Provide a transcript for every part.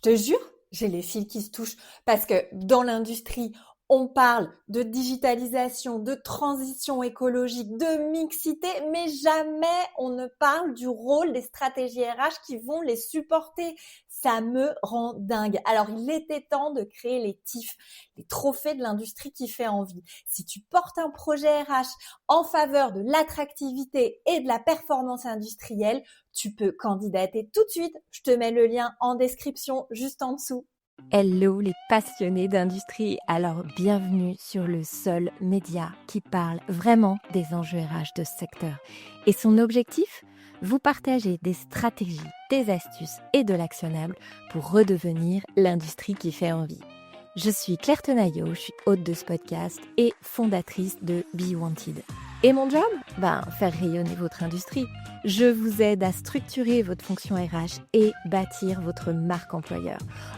te jure, j'ai les fils qui se touchent parce que dans l'industrie, on parle de digitalisation, de transition écologique, de mixité, mais jamais on ne parle du rôle des stratégies RH qui vont les supporter. Ça me rend dingue. Alors, il était temps de créer les TIF, les trophées de l'industrie qui fait envie. Si tu portes un projet RH en faveur de l'attractivité et de la performance industrielle, tu peux candidater tout de suite. Je te mets le lien en description juste en dessous. Hello les passionnés d'industrie, alors bienvenue sur le seul média qui parle vraiment des enjeux RH de ce secteur. Et son objectif ? Vous partager des stratégies, des astuces et de l'actionnable pour redevenir l'industrie qui fait envie. Je suis Claire Tenaillot, je suis hôte de ce podcast et fondatrice de Be Wanted. Et mon job ? Faire rayonner votre industrie. Je vous aide à structurer votre fonction RH et bâtir votre marque employeur.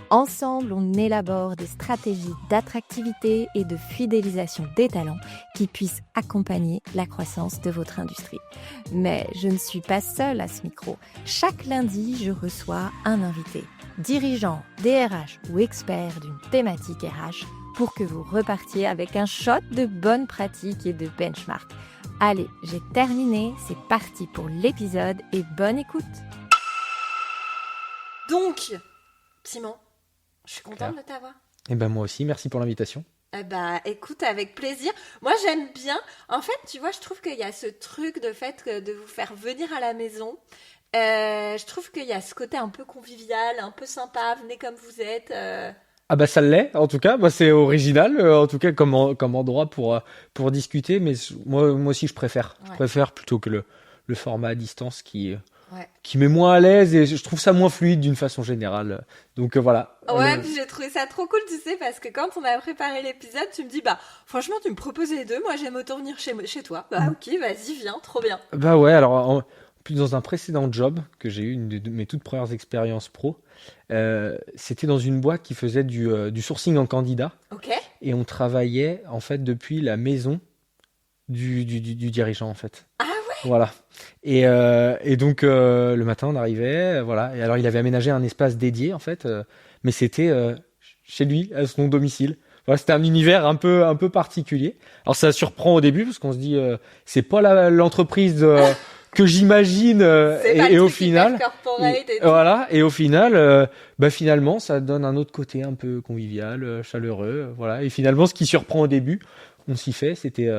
Ensemble, on élabore des stratégies d'attractivité et de fidélisation des talents qui puissent accompagner la croissance de votre industrie. Mais je ne suis pas seule à ce micro. Chaque lundi, je reçois un invité, dirigeant, DRH ou expert d'une thématique RH pour que vous repartiez avec un shot de bonnes pratiques et de benchmark. Allez, j'ai terminé, c'est parti pour l'épisode et bonne écoute. Donc, Simon, je suis contente de t'avoir. Et moi aussi, merci pour l'invitation. Écoute, avec plaisir. Moi, j'aime bien. En fait, tu vois, je trouve qu'il y a ce truc de fait de vous faire venir à la maison. Je trouve qu'il y a ce côté un peu convivial, un peu sympa. Venez comme vous êtes. Ça l'est, en tout cas. C'est original, en tout cas, comme endroit pour discuter. Mais moi aussi, je préfère. Ouais. Je préfère plutôt que le format à distance qui met moins à l'aise et je trouve ça moins fluide d'une façon générale. Donc voilà. Ouais, puis j'ai trouvé ça trop cool, tu sais, parce que quand on a préparé l'épisode, tu me dis, franchement, tu me proposes les deux. Moi, j'aime autant venir chez toi. Ok, vas-y, viens, trop bien. Ouais, alors... Puis dans un précédent job que j'ai eu, une de mes toutes premières expériences pro, c'était dans une boîte qui faisait du sourcing en candidat. Ok. Et on travaillait en fait depuis la maison du dirigeant en fait. Ah ouais. Voilà. Et donc le matin on arrivait, voilà. Et alors il avait aménagé un espace dédié en fait, mais c'était chez lui, à son domicile. Voilà, c'était un univers un peu particulier. Alors ça surprend au début parce qu'on se dit c'est pas l'entreprise que j'imagine et au final et au final finalement ça donne un autre côté un peu convivial, chaleureux, voilà, et finalement ce qui surprend au début on s'y fait, c'était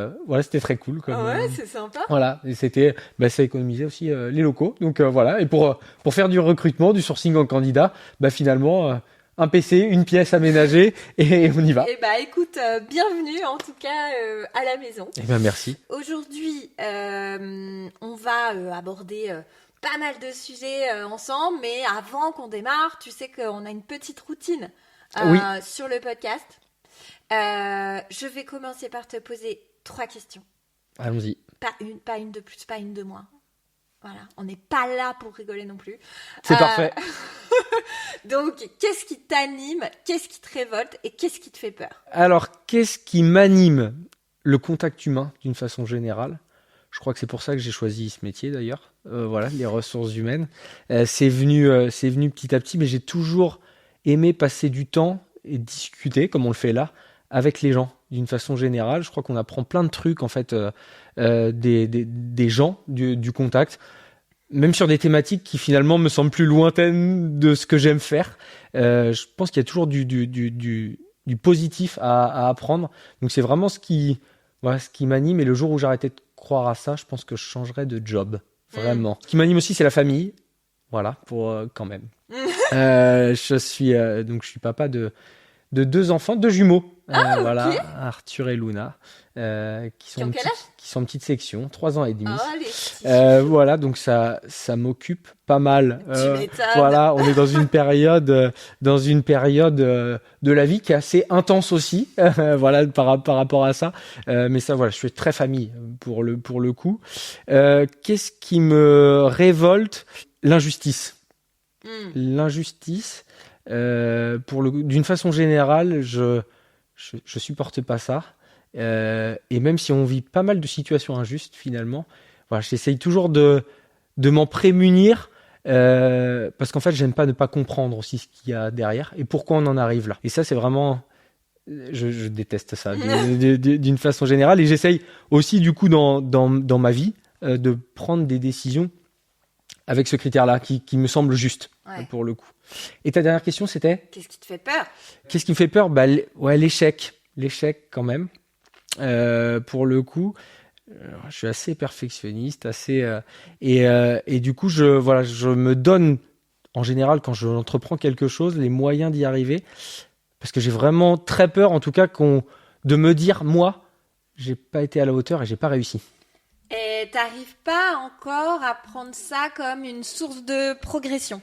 très cool comme, c'est sympa, voilà, et c'était ça économisait aussi les locaux, donc voilà, et pour faire du recrutement, du sourcing en candidat, finalement un PC, une pièce aménagée et on y va. Écoute, bienvenue en tout cas à la maison. Merci. Aujourd'hui, on va aborder pas mal de sujets ensemble, mais avant qu'on démarre, tu sais qu'on a une petite routine sur le podcast. Je vais commencer par te poser 3 questions. Allons-y. Pas une de plus, pas une de moins. Voilà, on n'est pas là pour rigoler non plus. C'est parfait. Donc, qu'est-ce qui t'anime, qu'est-ce qui te révolte et qu'est-ce qui te fait peur ? Alors, qu'est-ce qui m'anime ? Le contact humain, d'une façon générale. Je crois que c'est pour ça que j'ai choisi ce métier, d'ailleurs. Voilà, les ressources humaines. C'est venu petit à petit, mais j'ai toujours aimé passer du temps et discuter, comme on le fait là, avec les gens, d'une façon générale. Je crois qu'on apprend plein de trucs, en fait, des gens, du contact. Même sur des thématiques qui finalement me semblent plus lointaines de ce que j'aime faire. Je pense qu'il y a toujours du positif à apprendre. Donc c'est vraiment ce qui m'anime. Et le jour où j'arrêtais de croire à ça, je pense que je changerais de job. Vraiment. Ce qui m'anime aussi, c'est la famille. Voilà, pour quand même. Je suis papa de 2 enfants, 2 jumeaux. Voilà, okay. Arthur et Luna, qui sont en petite section, 3 ans et demi. Voilà, donc ça m'occupe pas mal. Voilà, on est dans une période de la vie qui est assez intense aussi. Voilà, par rapport à ça. Mais ça, voilà, je suis très famille pour le coup. Qu'est-ce qui me révolte ? L'injustice. L'injustice. D'une façon générale, je supporte pas ça. Et même si on vit pas mal de situations injustes, finalement, voilà, j'essaye toujours de m'en prémunir parce qu'en fait, j'aime pas ne pas comprendre aussi ce qu'il y a derrière et pourquoi on en arrive là. Et ça, c'est vraiment, je déteste ça d'une façon générale. Et j'essaye aussi, du coup, dans ma vie, de prendre des décisions avec ce critère-là, qui me semble juste, pour le coup. Et ta dernière question, c'était ? Qu'est-ce qui te fait peur ? Qu'est-ce qui me fait peur ? L'échec. L'échec, quand même. Pour le coup, je suis assez perfectionniste, et du coup, je me donne, en général, quand je entreprends quelque chose, les moyens d'y arriver, parce que j'ai vraiment très peur, en tout cas, de me dire, moi, j'ai pas été à la hauteur et j'ai pas réussi. Et t'arrives pas encore à prendre ça comme une source de progression ?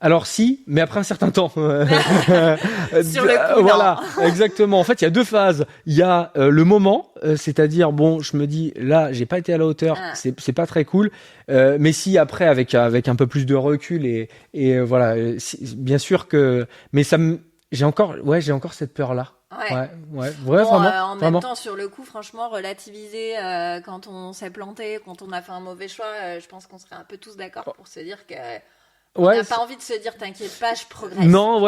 Alors si, mais après un certain temps. Sur le coup, voilà, exactement. En fait, il y a deux phases. Il y a le moment, c'est-à-dire bon, je me dis là, j'ai pas été à la hauteur, c'est pas très cool. Mais si après, avec un peu plus de recul et voilà, bien sûr que, mais j'ai encore cette peur là. Ouais, bon, vraiment. En même temps, sur le coup, franchement, relativiser quand on s'est planté, quand on a fait un mauvais choix, je pense qu'on serait un peu tous d'accord pour se dire que on n'a pas envie de se dire t'inquiète pas, je progresse. Non,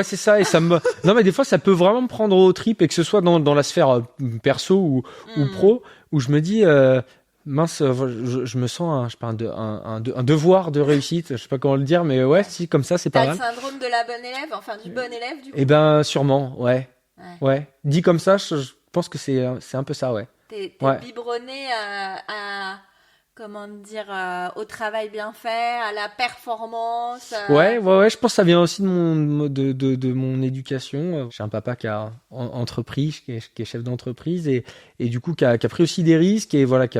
c'est ça, et ça me. Non, mais des fois, ça peut vraiment me prendre aux tripes, et que ce soit dans la sphère perso ou pro, où je me dis. Mince, je me sens un devoir de réussite, je sais pas comment le dire, mais si, comme ça, c'est pas mal. T'as le syndrome de la bonne élève, enfin du bon élève, du coup. Eh ben, sûrement, ouais. Dit comme ça, je pense que c'est un peu ça, ouais. T'es biberonné à comment dire, au travail bien fait, à la performance. Ouais, je pense que ça vient aussi de mon éducation. J'ai un papa qui a entrepris, qui est chef d'entreprise et du coup qui a pris aussi des risques et voilà, qui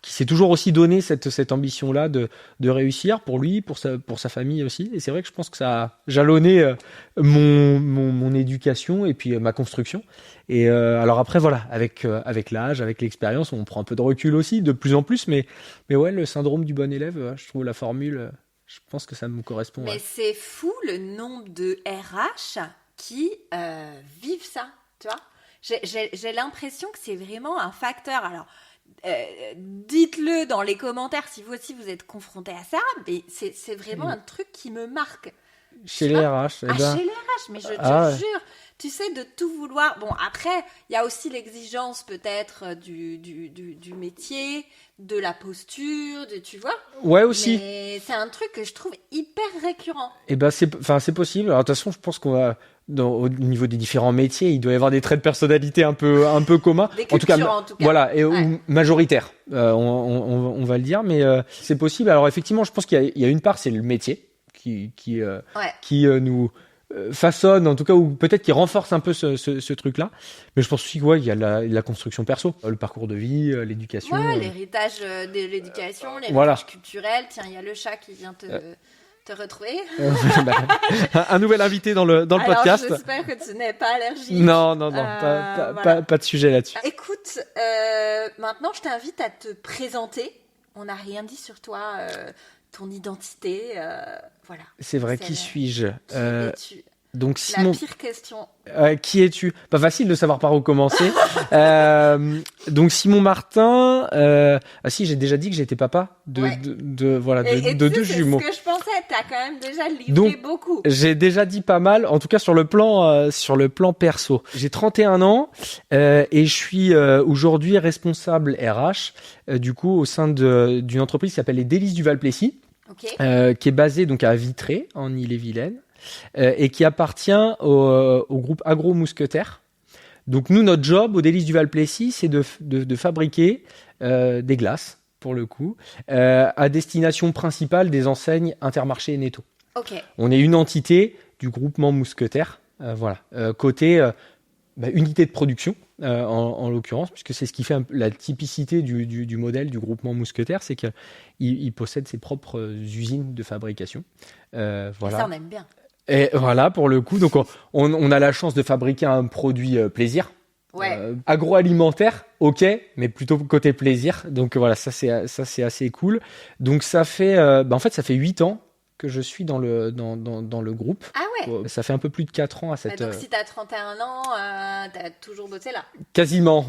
s'est toujours aussi donné cette ambition-là de réussir pour lui, pour sa famille aussi. Et c'est vrai que je pense que ça a jalonné mon éducation et puis ma construction. Et alors après voilà, avec l'âge, avec l'expérience, on prend un peu de recul aussi, de plus en plus, mais ouais, le syndrome du bon élève, je trouve la formule, je pense que ça me correspond. Mais c'est fou le nombre de RH qui vivent ça, tu vois. J'ai l'impression que c'est vraiment un facteur. Alors, dites-le dans les commentaires si vous aussi vous êtes confrontés à ça, mais c'est vraiment un truc qui me marque. Chez les RH, chez les RH, mais je te jure. Tu sais, de tout vouloir. Bon, après, il y a aussi l'exigence peut-être du métier, de la posture, tu vois. Ouais, aussi. Mais c'est un truc que je trouve hyper récurrent. Et ben, c'est possible. Alors, de toute façon, je pense qu'on va, au niveau des différents métiers, il doit y avoir des traits de personnalité un peu communs. Des cultures, en tout cas. Voilà, et ou majoritaires. On va le dire, mais c'est possible. Alors, effectivement, je pense qu'il y a une part, c'est le métier qui nous façonne, en tout cas, ou peut-être qui renforce un peu ce truc-là. Mais je pense aussi qu'il y a la construction perso, le parcours de vie, l'éducation. Ouais, l'héritage de l'éducation, l'héritage culturel. Tiens, il y a le chat qui vient te retrouver. Un nouvel invité dans le podcast. J'espère que tu n'es pas allergique. Non, pas de sujet là-dessus. Écoute, maintenant, je t'invite à te présenter. On n'a rien dit sur toi, ton identité, voilà. C'est vrai, qui suis-je ? Qui es-tu ? Donc Simon, la pire question. Qui es-tu ? Pas facile de savoir par où commencer. Donc Simon Martin. Si, j'ai déjà dit que j'étais papa de deux jumeaux. C'est ce que je pensais. T'as quand même déjà livré beaucoup. J'ai déjà dit pas mal. En tout cas sur le plan perso. J'ai 31 ans et je suis aujourd'hui responsable RH du coup au sein d'une entreprise qui s'appelle les Délices du Val-Plessis, qui est basée donc à Vitré en Ille-et-Vilaine. Et qui appartient au groupe Agro Mousquetaires. Donc nous, notre job au Délices du Val-Plessis, c'est de fabriquer des glaces, pour le coup, à destination principale des enseignes Intermarché et Netto. On est une entité du groupement Mousquetaires, côté unité de production, en l'occurrence, puisque c'est ce qui fait la typicité du modèle du groupement Mousquetaires, c'est qu'il possède ses propres usines de fabrication. Voilà. Et ça, on aime bien. Et voilà, pour le coup, donc on a la chance de fabriquer un produit plaisir. Agroalimentaire, mais plutôt côté plaisir. Donc voilà, ça c'est assez cool. Donc ça fait, en fait, ça fait 8 ans que je suis dans le groupe. Ah ouais. Ça fait un peu plus de 4 ans à cette... Donc si t'as 31 ans, t'as toujours bossé là. Quasiment.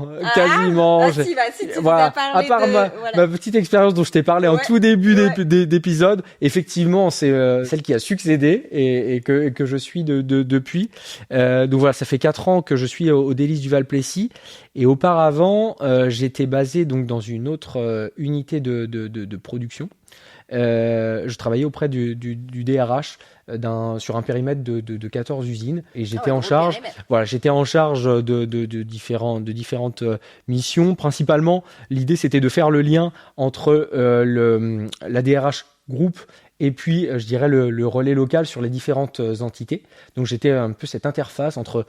Si, tu nous as parlé à part ma petite expérience dont je t'ai parlé en tout début d'épisode, effectivement, c'est celle qui a succédé et que je suis depuis. Donc voilà, ça fait 4 ans que je suis au Délices du Val-Plessis. Et auparavant, j'étais basé donc dans une autre unité de production. Je travaillais auprès du DRH sur un périmètre de 14 usines et j'étais en charge de différentes missions. Principalement, l'idée c'était de faire le lien entre la DRH groupe et puis je dirais le relais local sur les différentes entités. Donc j'étais un peu cette interface entre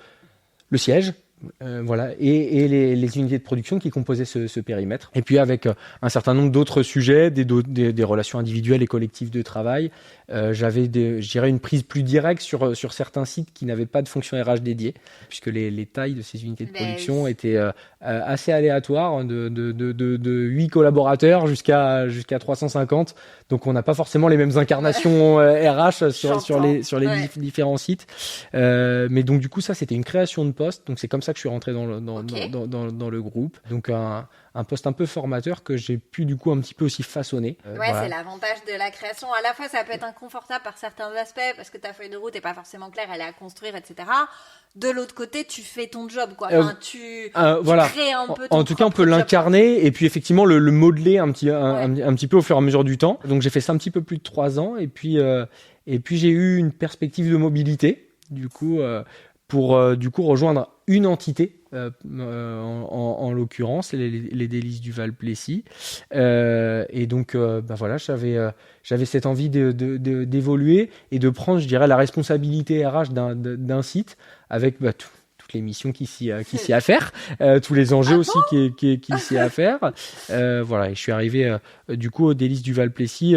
le siège, et les unités de production qui composaient ce périmètre. Et puis avec un certain nombre d'autres sujets, des relations individuelles et collectives de travail, j'avais, je dirais, une prise plus directe sur certains sites qui n'avaient pas de fonction RH dédiée, puisque les tailles de ces unités de production étaient assez aléatoires, de 8 collaborateurs jusqu'à 350. Donc on n'a pas forcément les mêmes incarnations RH sur les différents sites. Mais donc du coup ça c'était une création de poste. Donc c'est comme ça que je suis rentré dans le groupe. Donc un poste un peu formateur que j'ai pu du coup un petit peu aussi façonner. C'est l'avantage de la création. À la fois ça peut être inconfortable par certains aspects parce que ta feuille de route n'est pas forcément claire, elle est à construire, etc. De l'autre côté, tu fais ton job, quoi. Enfin, tu crées un peu ton en tout cas, on peut l'incarner et puis effectivement le modeler un petit peu au fur et à mesure du temps. Donc j'ai fait ça un petit peu plus de 3 ans et puis j'ai eu une perspective de mobilité du coup pour du coup rejoindre une entité en l'occurrence les Délices du Val-Plessis et donc voilà, j'avais cette envie d'évoluer et de prendre, je dirais, la responsabilité RH d'un site avec toutes les missions qui s'y a à faire, tous les enjeux aussi qui s'y a à faire. Voilà, et je suis arrivé du coup aux Délices du Val-Plessis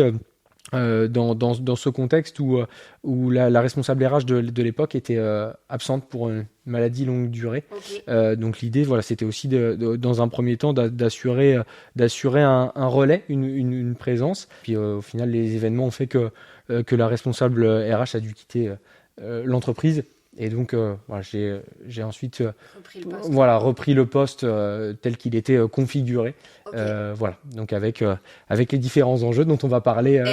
dans ce contexte où la responsable RH de l'époque était absente pour une maladie longue durée. Okay. Donc l'idée, voilà, c'était aussi dans un premier temps d'assurer un relais, une présence. Puis au final, les événements ont fait que la responsable RH a dû quitter l'entreprise. Et donc j'ai ensuite repris le poste tel qu'il était configuré. Okay. Donc avec les différents enjeux dont on va parler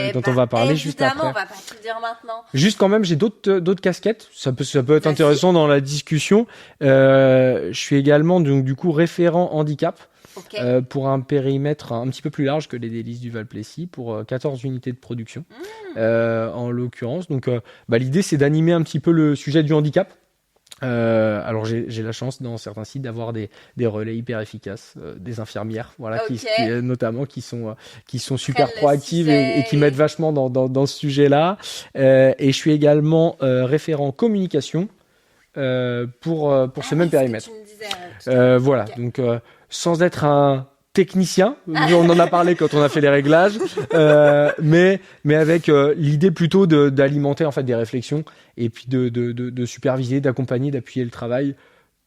juste après. Évidemment, on va pas tout dire maintenant. Juste quand même, j'ai d'autres casquettes. Ça peut être intéressant dans la discussion. Je suis également donc du coup référent handicap. Okay. Pour un périmètre un petit peu plus large que les Délices du Val-Plessis, pour 14 unités de production en l'occurrence. Donc l'idée c'est d'animer un petit peu le sujet du handicap. Alors j'ai la chance dans certains sites d'avoir des relais hyper efficaces, des infirmières, notamment qui sont super proactives et qui m'aident vachement dans ce sujet-là. Et je suis également référent communication pour ce même périmètre. Okay. Donc sans être un technicien, on en a parlé quand on a fait les réglages, mais avec l'idée plutôt d'alimenter en fait des réflexions et puis de superviser, d'accompagner, d'appuyer le travail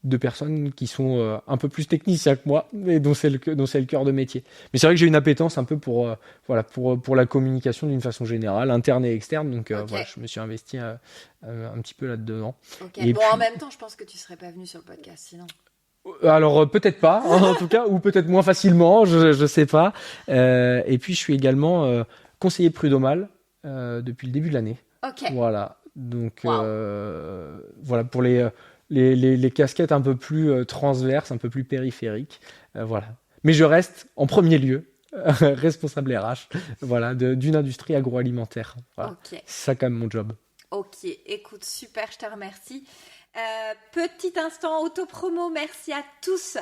de personnes qui sont un peu plus techniciens que moi et dont c'est le cœur de métier. Mais c'est vrai que j'ai une appétence un peu pour la communication d'une façon générale, interne et externe. Donc je me suis investi un petit peu là-dedans. Okay. En même temps, je pense que tu serais pas venu sur le podcast sinon. Alors peut-être pas, en tout cas, ou peut-être moins facilement, je sais pas. Et puis je suis également conseiller prud'homal depuis le début de l'année. Okay. Voilà. Donc voilà pour les casquettes un peu plus transverses, un peu plus périphériques. Voilà. Mais je reste en premier lieu responsable RH. Voilà, d'une industrie agroalimentaire. Voilà. Okay. C'est ça quand même mon job. Ok, écoute, super, je te remercie. Petit instant auto-promo, merci à tous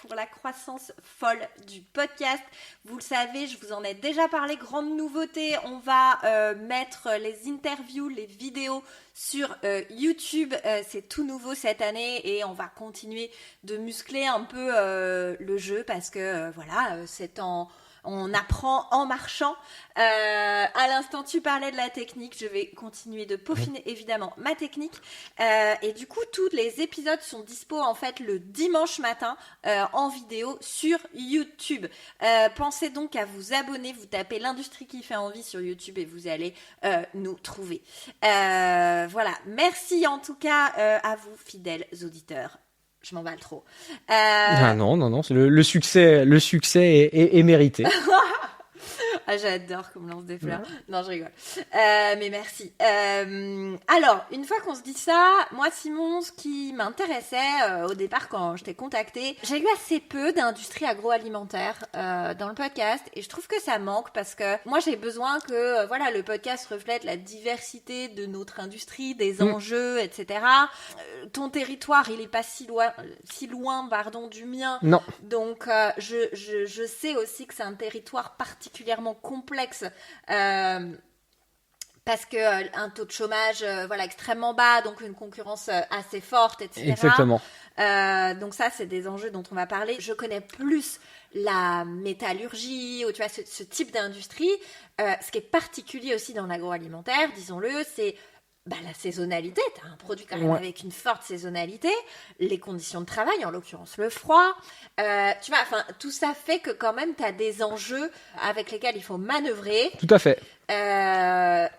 pour la croissance folle du podcast. Vous le savez, je vous en ai déjà parlé, grande nouveauté, on va mettre les interviews, les vidéos sur YouTube, c'est tout nouveau cette année et on va continuer de muscler un peu le jeu parce que c'est en On apprend en marchant. À l'instant, tu parlais de la technique. Je vais continuer de peaufiner évidemment ma technique. Et du coup, tous les épisodes sont dispo en fait le dimanche matin en vidéo sur YouTube. Pensez donc à vous abonner. Vous tapez l'industrie qui fait envie sur YouTube et vous allez nous trouver. Voilà. Merci en tout cas à vous, fidèles auditeurs. Je m'emballe trop. Ah non, le succès est mérité. Ah, j'adore qu'on me lance des fleurs. Non, je rigole. Mais merci. Alors, une fois qu'on se dit ça, moi, Simon, ce qui m'intéressait au départ quand je t'ai contacté, j'ai eu assez peu d'industrie agroalimentaire dans le podcast et je trouve que ça manque parce que moi, j'ai besoin que voilà, le podcast reflète la diversité de notre industrie, des enjeux, etc. Ton territoire, il est pas si loin, du mien. Non. Donc, je sais aussi que c'est un territoire particulièrement complexe parce que un taux de chômage extrêmement bas, donc une concurrence assez forte, etc. Exactement. Donc ça, c'est des enjeux dont on va parler. Je connais plus la métallurgie ou tu vois ce type d'industrie. Ce qui est particulier aussi dans l'agroalimentaire, disons-le, c'est la saisonnalité. Tu as un produit quand même avec une forte saisonnalité, les conditions de travail, en l'occurrence le froid. Tu vois, tout ça fait que quand même tu as des enjeux avec lesquels il faut manœuvrer. Tout à fait.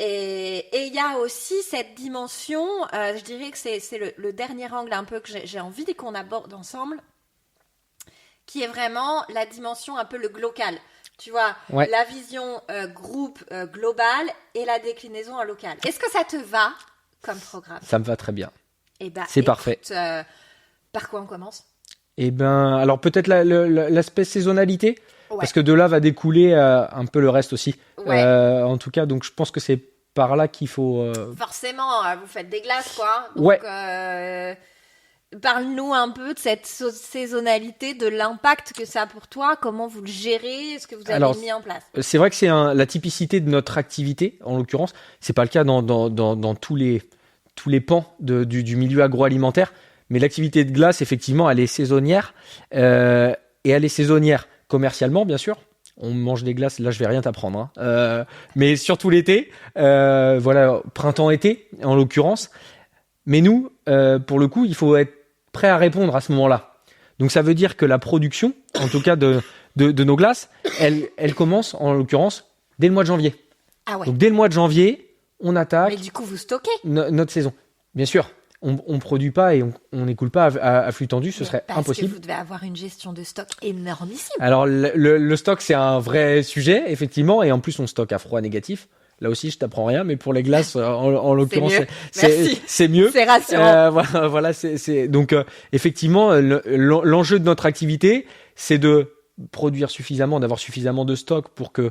Et il y a aussi cette dimension, je dirais que c'est le dernier angle un peu que j'ai envie qu'on aborde ensemble, qui est vraiment la dimension un peu le glocal. Tu vois, la vision groupe global et la déclinaison en local. Est-ce que ça te va comme programme ? Ça me va très bien. C'est parfait. Par quoi on commence ? Alors peut-être l'aspect saisonnalité, parce que de là va découler un peu le reste aussi. En tout cas, donc je pense que c'est par là qu'il faut... Forcément, vous faites des glaces, quoi. Donc, parle-nous un peu de cette saisonnalité, de l'impact que ça a pour toi, comment vous le gérez, ce que vous avez mis en place. C'est vrai que c'est la typicité de notre activité, en l'occurrence. C'est pas le cas dans tous les pans du milieu agroalimentaire, mais l'activité de glace, effectivement, elle est saisonnière, et elle est saisonnière commercialement, bien sûr. On mange des glaces, là je vais rien t'apprendre, mais surtout l'été, printemps-été en l'occurrence. Mais nous, pour le coup, il faut être prêt à répondre à ce moment-là. Donc ça veut dire que la production, en tout cas de nos glaces, elle commence en l'occurrence dès le mois de janvier. Ah ouais. Donc dès le mois de janvier, on attaque. Mais du coup, vous stockez notre saison. Bien sûr, on produit pas et on n'écoule pas à flux tendu, ce serait impossible. Parce que vous devez avoir une gestion de stock énormissime. Alors le stock, c'est un vrai sujet, effectivement, et en plus on stocke à froid négatif. Là aussi, je t'apprends rien, mais pour les glaces, en l'occurrence, c'est mieux. C'est rassurant. Voilà, donc effectivement, l'enjeu de notre activité, c'est de produire suffisamment, d'avoir suffisamment de stock pour que,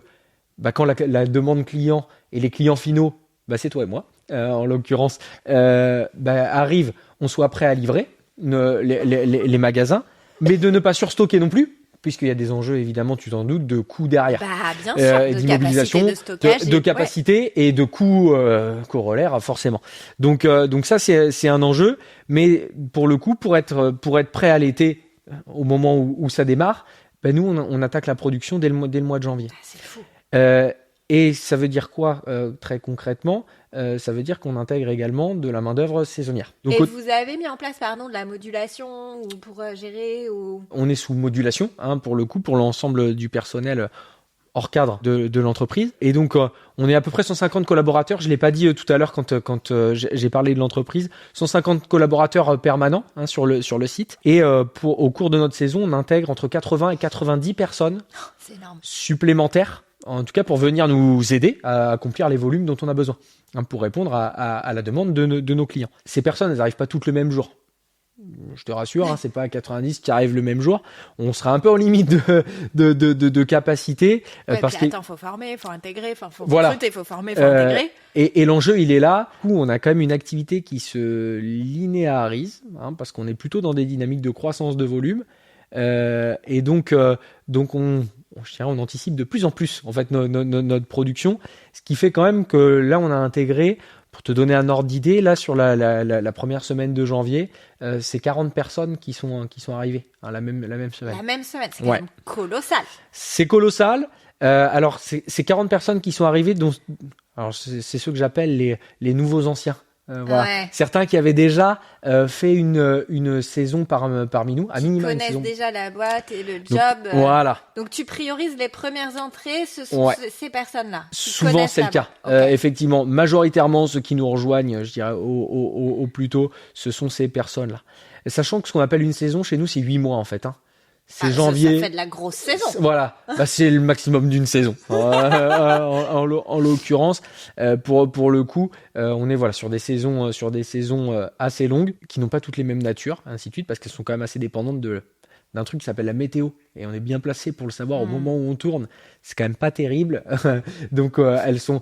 quand la demande client et les clients finaux, c'est toi et moi, en l'occurrence, arrive, on soit prêt à livrer les magasins, mais de ne pas surstocker non plus. Puisqu'il y a des enjeux, évidemment, tu t'en doutes, de coûts derrière. Bien sûr, d'immobilisation, de stockage. De capacité et de coûts corollaires, forcément. Donc ça, c'est un enjeu. Mais pour le coup, pour être prêt à l'été, au moment où ça démarre, nous, on attaque la production dès le mois de janvier. C'est fou. Et ça veut dire quoi, très concrètement ? Ça veut dire qu'on intègre également de la main-d'œuvre saisonnière. Donc, et vous avez mis en place, de la modulation ou pour gérer ou... On est sous modulation, pour le coup, pour l'ensemble du personnel hors cadre de l'entreprise. Et donc, on est à peu près 150 collaborateurs. Je ne l'ai pas dit tout à l'heure quand j'ai parlé de l'entreprise. 150 collaborateurs permanents sur le site. Et au cours de notre saison, on intègre entre 80 et 90 personnes supplémentaires, en tout cas pour venir nous aider à accomplir les volumes dont on a besoin, pour répondre à la demande de nos clients. Ces personnes, elles n'arrivent pas toutes le même jour. Je te rassure, c'est pas 90 qui arrivent le même jour. On sera un peu en limite de capacité. Parce que faut former, faut intégrer, faut recruter, faut former, faut intégrer. Et l'enjeu, il est là. Du coup, on a quand même une activité qui se linéarise, parce qu'on est plutôt dans des dynamiques de croissance de volume. Et donc on anticipe de plus en plus en fait notre production, ce qui fait quand même que là on a intégré Pour te donner un ordre d'idée, là, sur la première semaine de janvier, c'est 40 personnes qui sont arrivées, hein, la même semaine. La même semaine, c'est quand même colossal. C'est colossal. Alors, c'est 40 personnes qui sont arrivées, dont, alors c'est ceux que j'appelle les nouveaux anciens. Voilà. Ouais. Certains qui avaient déjà fait une saison parmi nous, à minimum une Connaissent saison. déjà la boîte et le Donc, job. Voilà. Donc tu priorises les premières entrées, ce sont ces personnes-là. qui Souvent, connaissent c'est la le cas. boîte. Ok. Effectivement, majoritairement, ceux qui nous rejoignent, je dirais, au plus tôt, ce sont ces personnes-là. Et sachant que ce qu'on appelle une saison, chez nous, c'est 8 mois, en fait. Hein. C'est janvier. Ça fait de la grosse saison. Voilà, c'est le maximum d'une saison. En l'occurrence, pour le coup, on est voilà sur des saisons assez longues qui n'ont pas toutes les mêmes natures, ainsi de suite, parce qu'elles sont quand même assez dépendantes d'un truc qui s'appelle la météo, et on est bien placé pour le savoir au moment où on tourne. C'est quand même pas terrible, donc elles sont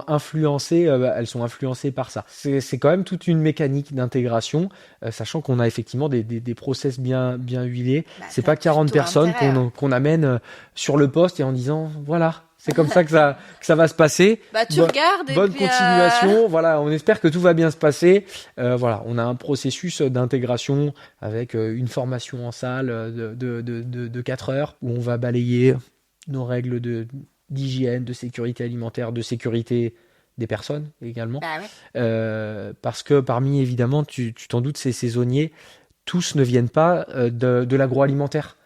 influencées par ça. C'est quand même toute une mécanique d'intégration, sachant qu'on a effectivement des process bien huilés. C'est pas 40 personnes qu'on amène sur le poste et en disant voilà. C'est comme ça que ça va se passer. Bah, tu regardes et bonne puis, continuation. Voilà, on espère que tout va bien se passer. Voilà, on a un processus d'intégration avec une formation en salle de 4 heures où on va balayer nos règles d'hygiène, de sécurité alimentaire, de sécurité des personnes également. Bah ouais. Parce que parmi, évidemment, tu t'en doutes, ces saisonniers, tous ne viennent pas de l'agroalimentaire.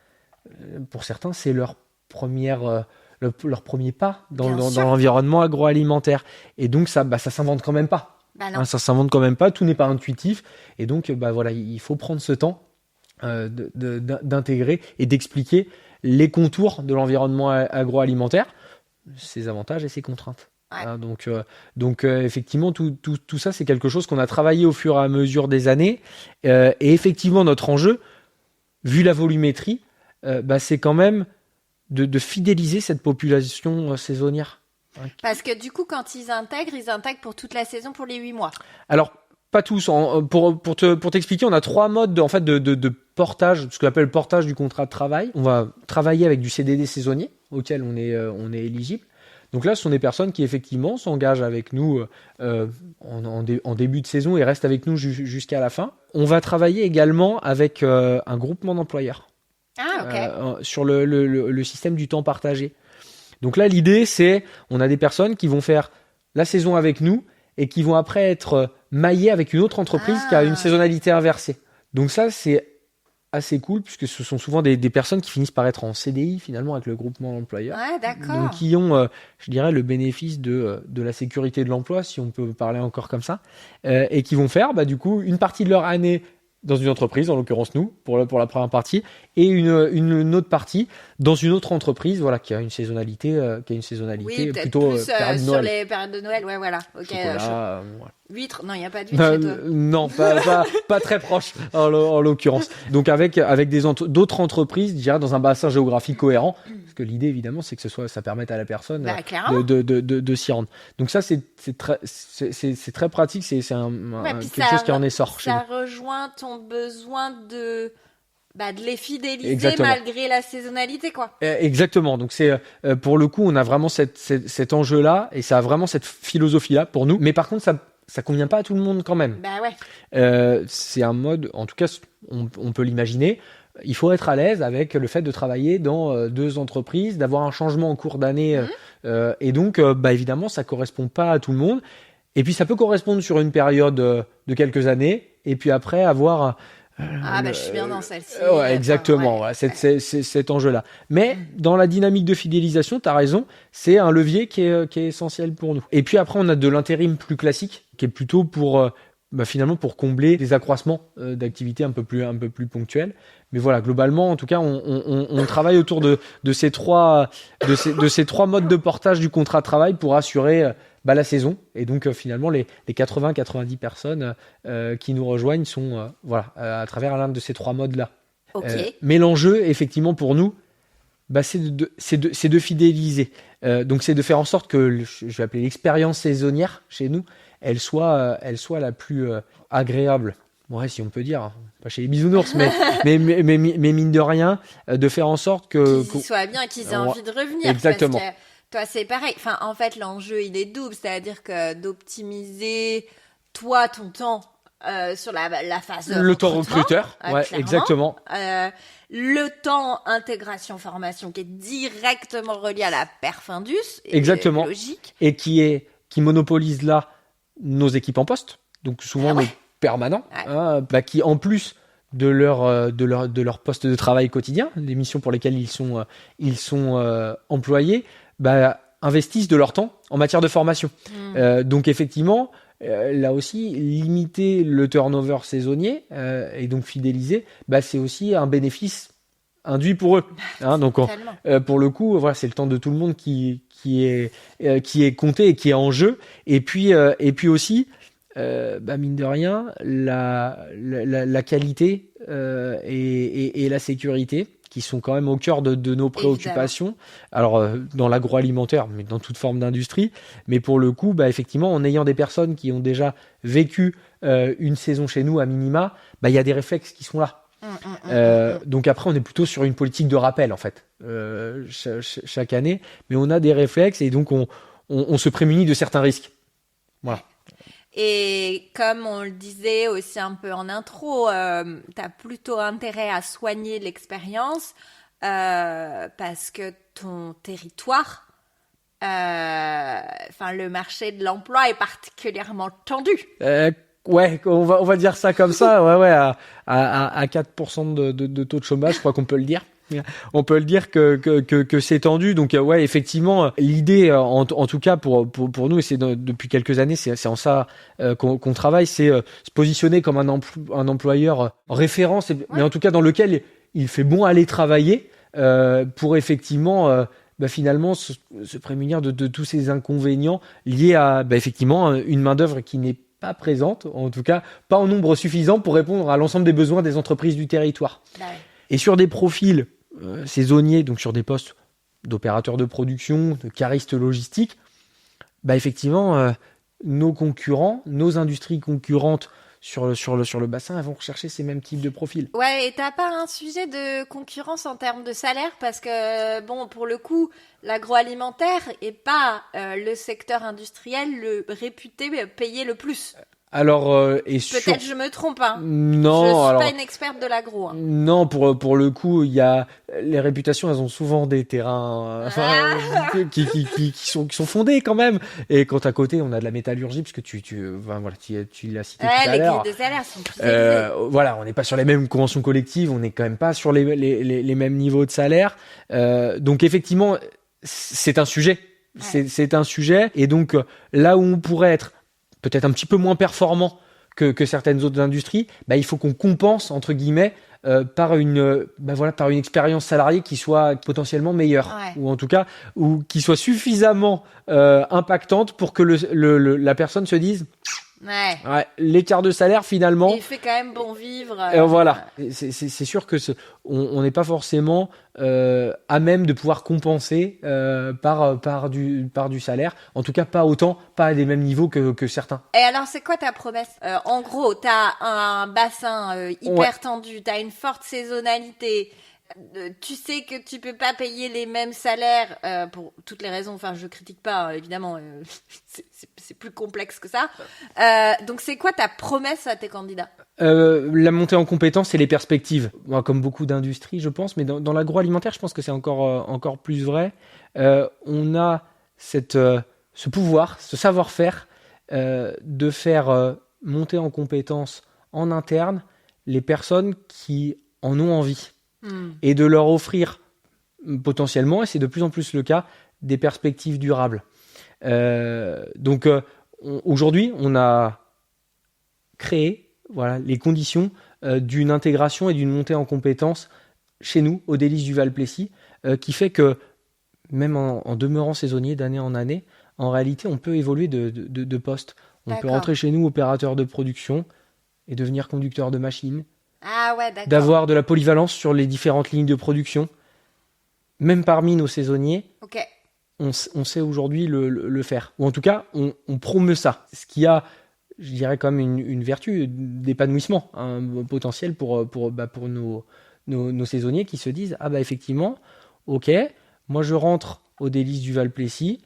Pour certains, c'est leur leur premier pas dans l'environnement agroalimentaire. Et donc, ça s'invente quand même pas. Bah non. Hein, ça s'invente quand même pas, tout n'est pas intuitif. Et donc, voilà, il faut prendre ce temps d'intégrer et d'expliquer les contours de l'environnement agroalimentaire, ses avantages et ses contraintes. Ouais. Hein, donc effectivement, tout ça, c'est quelque chose qu'on a travaillé au fur et à mesure des années. Et effectivement, notre enjeu, vu la volumétrie, c'est quand même de fidéliser cette population saisonnière. Parce que du coup, quand ils intègrent pour toute la saison, pour les 8 mois. Alors, pas tous. Pour t'expliquer, on a 3 modes de portage, ce qu'on appelle le portage du contrat de travail. On va travailler avec du CDD saisonnier, auquel on est éligible. Donc là, ce sont des personnes qui, effectivement, s'engagent avec nous en début de saison et restent avec nous jusqu'à la fin. On va travailler également avec un groupement d'employeurs. Ah, ok. Sur le système du temps partagé. Donc là, l'idée, c'est, on a des personnes qui vont faire la saison avec nous et qui vont après être maillées avec une autre entreprise qui a une saisonnalité inversée. Donc ça, c'est assez cool puisque ce sont souvent des personnes qui finissent par être en CDI finalement avec le groupement d'employeurs. Ouais, d'accord. Donc qui ont, je dirais, le bénéfice de la sécurité de l'emploi, si on peut parler encore comme ça, et qui vont faire, du coup, une partie de leur année dans une entreprise, en l'occurrence nous, pour la première partie, et une autre partie dans une autre entreprise, voilà, qui a une saisonnalité, Oui, plutôt plus période de sur Noël. les périodes de Noël, ouais, voilà. Ok. Chocolat, Huîtres, non, il n'y a pas d'huîtres chez toi. non, pas très proche en l'occurrence. Donc avec d'autres entreprises, je dirais dans un bassin géographique cohérent, parce que l'idée évidemment c'est que ça permette à la personne de s'y rendre. Donc ça c'est très pratique, c'est quelque chose qui en essort chez nous. Ça rejoint ton besoin de les fidéliser. Exactement. Malgré la saisonnalité, quoi. Exactement. Donc c'est pour le coup, on a vraiment cet enjeu-là et ça a vraiment cette philosophie-là pour nous. Mais par contre, ça convient pas à tout le monde quand même. Bah ouais. C'est un mode, en tout cas, on peut l'imaginer. Il faut être à l'aise avec le fait de travailler dans 2 entreprises, d'avoir un changement en cours d'année, et donc, évidemment, ça correspond pas à tout le monde. Et puis, ça peut correspondre sur une période de quelques années, et puis après avoir je suis bien dans celle-ci. Ouais, exactement. Voilà, c'est cet enjeu-là. Mais dans la dynamique de fidélisation, tu as raison, c'est un levier qui est essentiel pour nous. Et puis après, on a de l'intérim plus classique, qui est plutôt pour finalement pour combler des accroissements d'activités un peu plus ponctuels. Mais voilà, globalement, en tout cas, on travaille autour de ces trois modes de portage du contrat de travail pour assurer la saison. Et donc finalement les 80-90 personnes qui nous rejoignent sont à travers l'un de ces 3 modes-là. Okay. Mais l'enjeu, effectivement, pour nous, c'est de fidéliser. Donc c'est de faire en sorte que je vais appeler l'expérience saisonnière chez nous, elle soit la plus agréable. Ouais, si on peut dire, pas chez les bisounours, mais mine de rien, de faire en sorte qu'ils y soient bien, qu'ils aient envie de revenir. Exactement. Parce que Toi, c'est pareil. Enfin, en fait, l'enjeu, il est double. C'est-à-dire que d'optimiser, toi, ton temps sur la phase Le temps recrutement, recruteur, ouais, clairement. exactement. Le temps intégration-formation qui est directement relié à la perf indus. Exactement. Logique. Et qui monopolise là nos équipes en poste, donc souvent nos permanents, qui en plus de leur poste de travail quotidien, les missions pour lesquelles ils sont employés, investissent de leur temps en matière de formation. Donc effectivement, là aussi, limiter le turnover saisonnier et donc fidéliser, c'est aussi un bénéfice induit pour eux. Donc pour le coup, voilà, c'est le temps de tout le monde qui est compté et qui est en jeu. Et puis aussi, mine de rien, la qualité et la sécurité qui sont quand même au cœur de nos préoccupations. Alors dans l'agroalimentaire, mais dans toute forme d'industrie. Mais pour le coup, effectivement, en ayant des personnes qui ont déjà vécu une saison chez nous à minima, il y a des réflexes qui sont là. Donc après, on est plutôt sur une politique de rappel en fait chaque année, mais on a des réflexes et donc on se prémunit de certains risques. Voilà. Et comme on le disait aussi un peu en intro, t'as plutôt intérêt à soigner l'expérience parce que ton territoire, le marché de l'emploi est particulièrement tendu. Ouais, on va dire ça comme ça, ouais, à 4% de taux de chômage, je crois qu'on peut le dire. On peut le dire que c'est tendu. Donc ouais, effectivement, l'idée, en tout cas pour nous, et c'est depuis quelques années, c'est en ça qu'on travaille, c'est se positionner comme un employeur référence, mais en tout cas dans lequel il fait bon aller travailler pour effectivement finalement se prémunir de tous ces inconvénients liés à effectivement une main-d'œuvre qui n'est pas présente, en tout cas pas en nombre suffisant pour répondre à l'ensemble des besoins des entreprises du territoire. Et sur des profils saisonniers, donc sur des postes d'opérateurs de production, de caristes logistiques, effectivement, nos concurrents, nos industries concurrentes sur le bassin, elles vont rechercher ces mêmes types de profils. Ouais, et t'as pas un sujet de concurrence en termes de salaire parce que, pour le coup, l'agroalimentaire est pas le secteur industriel le réputé payer le plus. Alors, peut-être je me trompe, hein. Non, je suis pas une experte de l'agro. Hein. Non, pour le coup, il y a les réputations, elles ont souvent des terrains qui sont fondés quand même. Et quand à côté, on a de la métallurgie, parce que tu l'as cité tout à les l'heure. grilles de salaire sont plus élevées. Voilà, on n'est pas sur les mêmes conventions collectives, on n'est quand même pas sur les mêmes niveaux de salaire. Donc effectivement, c'est un sujet. Ouais. C'est un sujet. Et donc là où on pourrait être peut-être un petit peu moins performant que certaines autres industries, il faut qu'on compense entre guillemets par une expérience salariée qui soit potentiellement meilleure, ou en tout cas ou qui soit suffisamment impactante pour que la personne se dise l'écart de salaire finalement il fait quand même bon vivre. Voilà, c'est sûr que on n'est pas forcément à même de pouvoir compenser par du salaire, en tout cas pas autant, pas à des mêmes niveaux que certains. Et alors c'est quoi ta promesse? En gros, t'as un bassin hyper tendu, t'as une forte saisonnalité. Tu sais que tu peux pas payer les mêmes salaires pour toutes les raisons. Enfin, je critique pas, évidemment. C'est plus complexe que ça. Donc, c'est quoi ta promesse à tes candidats? La montée en compétences et les perspectives. Moi, comme beaucoup d'industries, je pense, mais dans l'agroalimentaire, je pense que c'est encore plus vrai. On a ce pouvoir, ce savoir-faire de faire monter en compétences en interne les personnes qui en ont envie. Et de leur offrir potentiellement, et c'est de plus en plus le cas, des perspectives durables. Donc aujourd'hui, on a créé les conditions d'une intégration et d'une montée en compétences chez nous, au Délices du Val-Plessis, qui fait que même en demeurant saisonnier d'année en année, en réalité, on peut évoluer de poste. On peut rentrer chez nous opérateur de production et devenir conducteur de machine. Ah ouais, d'accord. D'avoir de la polyvalence sur les différentes lignes de production. Même parmi nos saisonniers, on sait aujourd'hui le faire. Ou en tout cas, on promeut ça. Ce qui a, je dirais, quand même une vertu d'épanouissement, un potentiel pour nos saisonniers qui se disent « Ah effectivement, ok, moi je rentre aux Délices du Val-Plessis.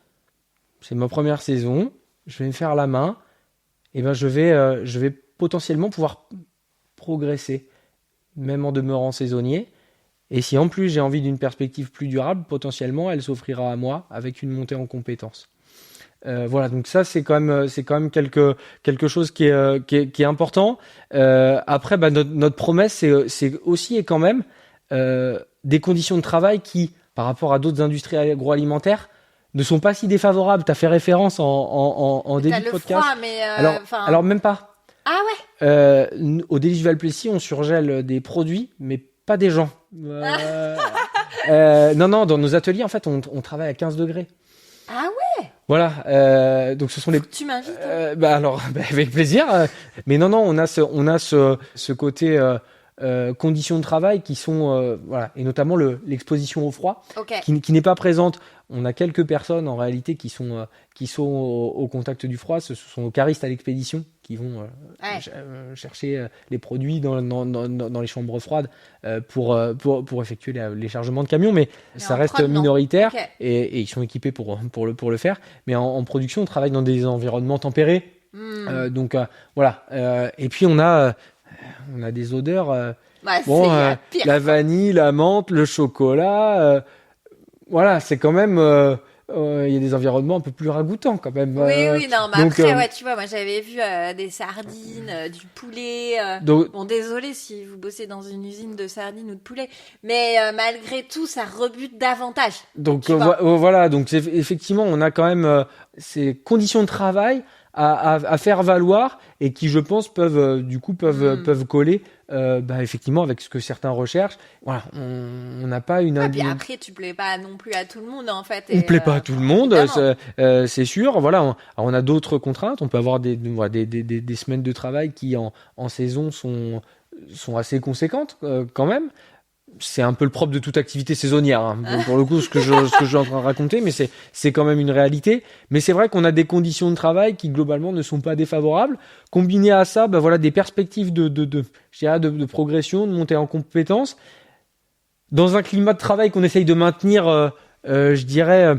C'est ma première saison. Je vais me faire la main. Et ben, je vais potentiellement pouvoir progresser, même en demeurant saisonnier. Et si en plus j'ai envie d'une perspective plus durable, potentiellement, elle s'offrira à moi avec une montée en compétences. Voilà, donc ça c'est quand même quelque chose qui est important. Après, notre promesse c'est aussi et quand même des conditions de travail qui, par rapport à d'autres industries agroalimentaires, ne sont pas si défavorables. Tu as fait référence en début de podcast. Froid, mais alors même pas. Ah ouais. Au Délices du Val-Plessis, on surgèle des produits, mais pas des gens. Non, dans nos ateliers, en fait, on travaille à 15 degrés. Ah ouais. Voilà, donc ce sont les. Tu m'invites. Avec plaisir. Mais non, on a ce côté conditions de travail qui sont voilà, et notamment l'exposition au froid, qui n'est pas présente. On a quelques personnes en réalité qui sont au contact du froid. Ce sont nos caristes à l'expédition qui vont chercher les produits dans les chambres froides pour effectuer les chargements de camions, mais ça reste minoritaire. Et ils sont équipés pour le faire. Mais en production, on travaille dans des environnements tempérés. Donc voilà. Et puis on a des odeurs. La vanille, la menthe, le chocolat. Voilà, c'est quand même. Il y a des environnements un peu plus ragoûtants quand même. Oui, non, mais donc, après, tu vois, moi j'avais vu des sardines, du poulet. Bon, désolé si vous bossez dans une usine de sardines ou de poulet, mais malgré tout, ça rebute davantage. Donc voilà, donc effectivement, on a quand même ces conditions de travail à faire valoir et qui, je pense, peuvent coller effectivement avec ce que certains recherchent. Voilà, on n'a pas une. Puis après, tu plais pas non plus à tout le monde en fait. On plaît pas à tout le monde, c'est sûr. Voilà, on a d'autres contraintes. On peut avoir des semaines de travail qui en saison sont assez conséquentes quand même. C'est un peu le propre de toute activité saisonnière, hein. Pour le coup, ce que je suis en train de raconter, mais c'est quand même une réalité. Mais c'est vrai qu'on a des conditions de travail qui globalement ne sont pas défavorables. Combiné à ça, des perspectives de progression, de montée en compétences, dans un climat de travail qu'on essaye de maintenir, je dirais.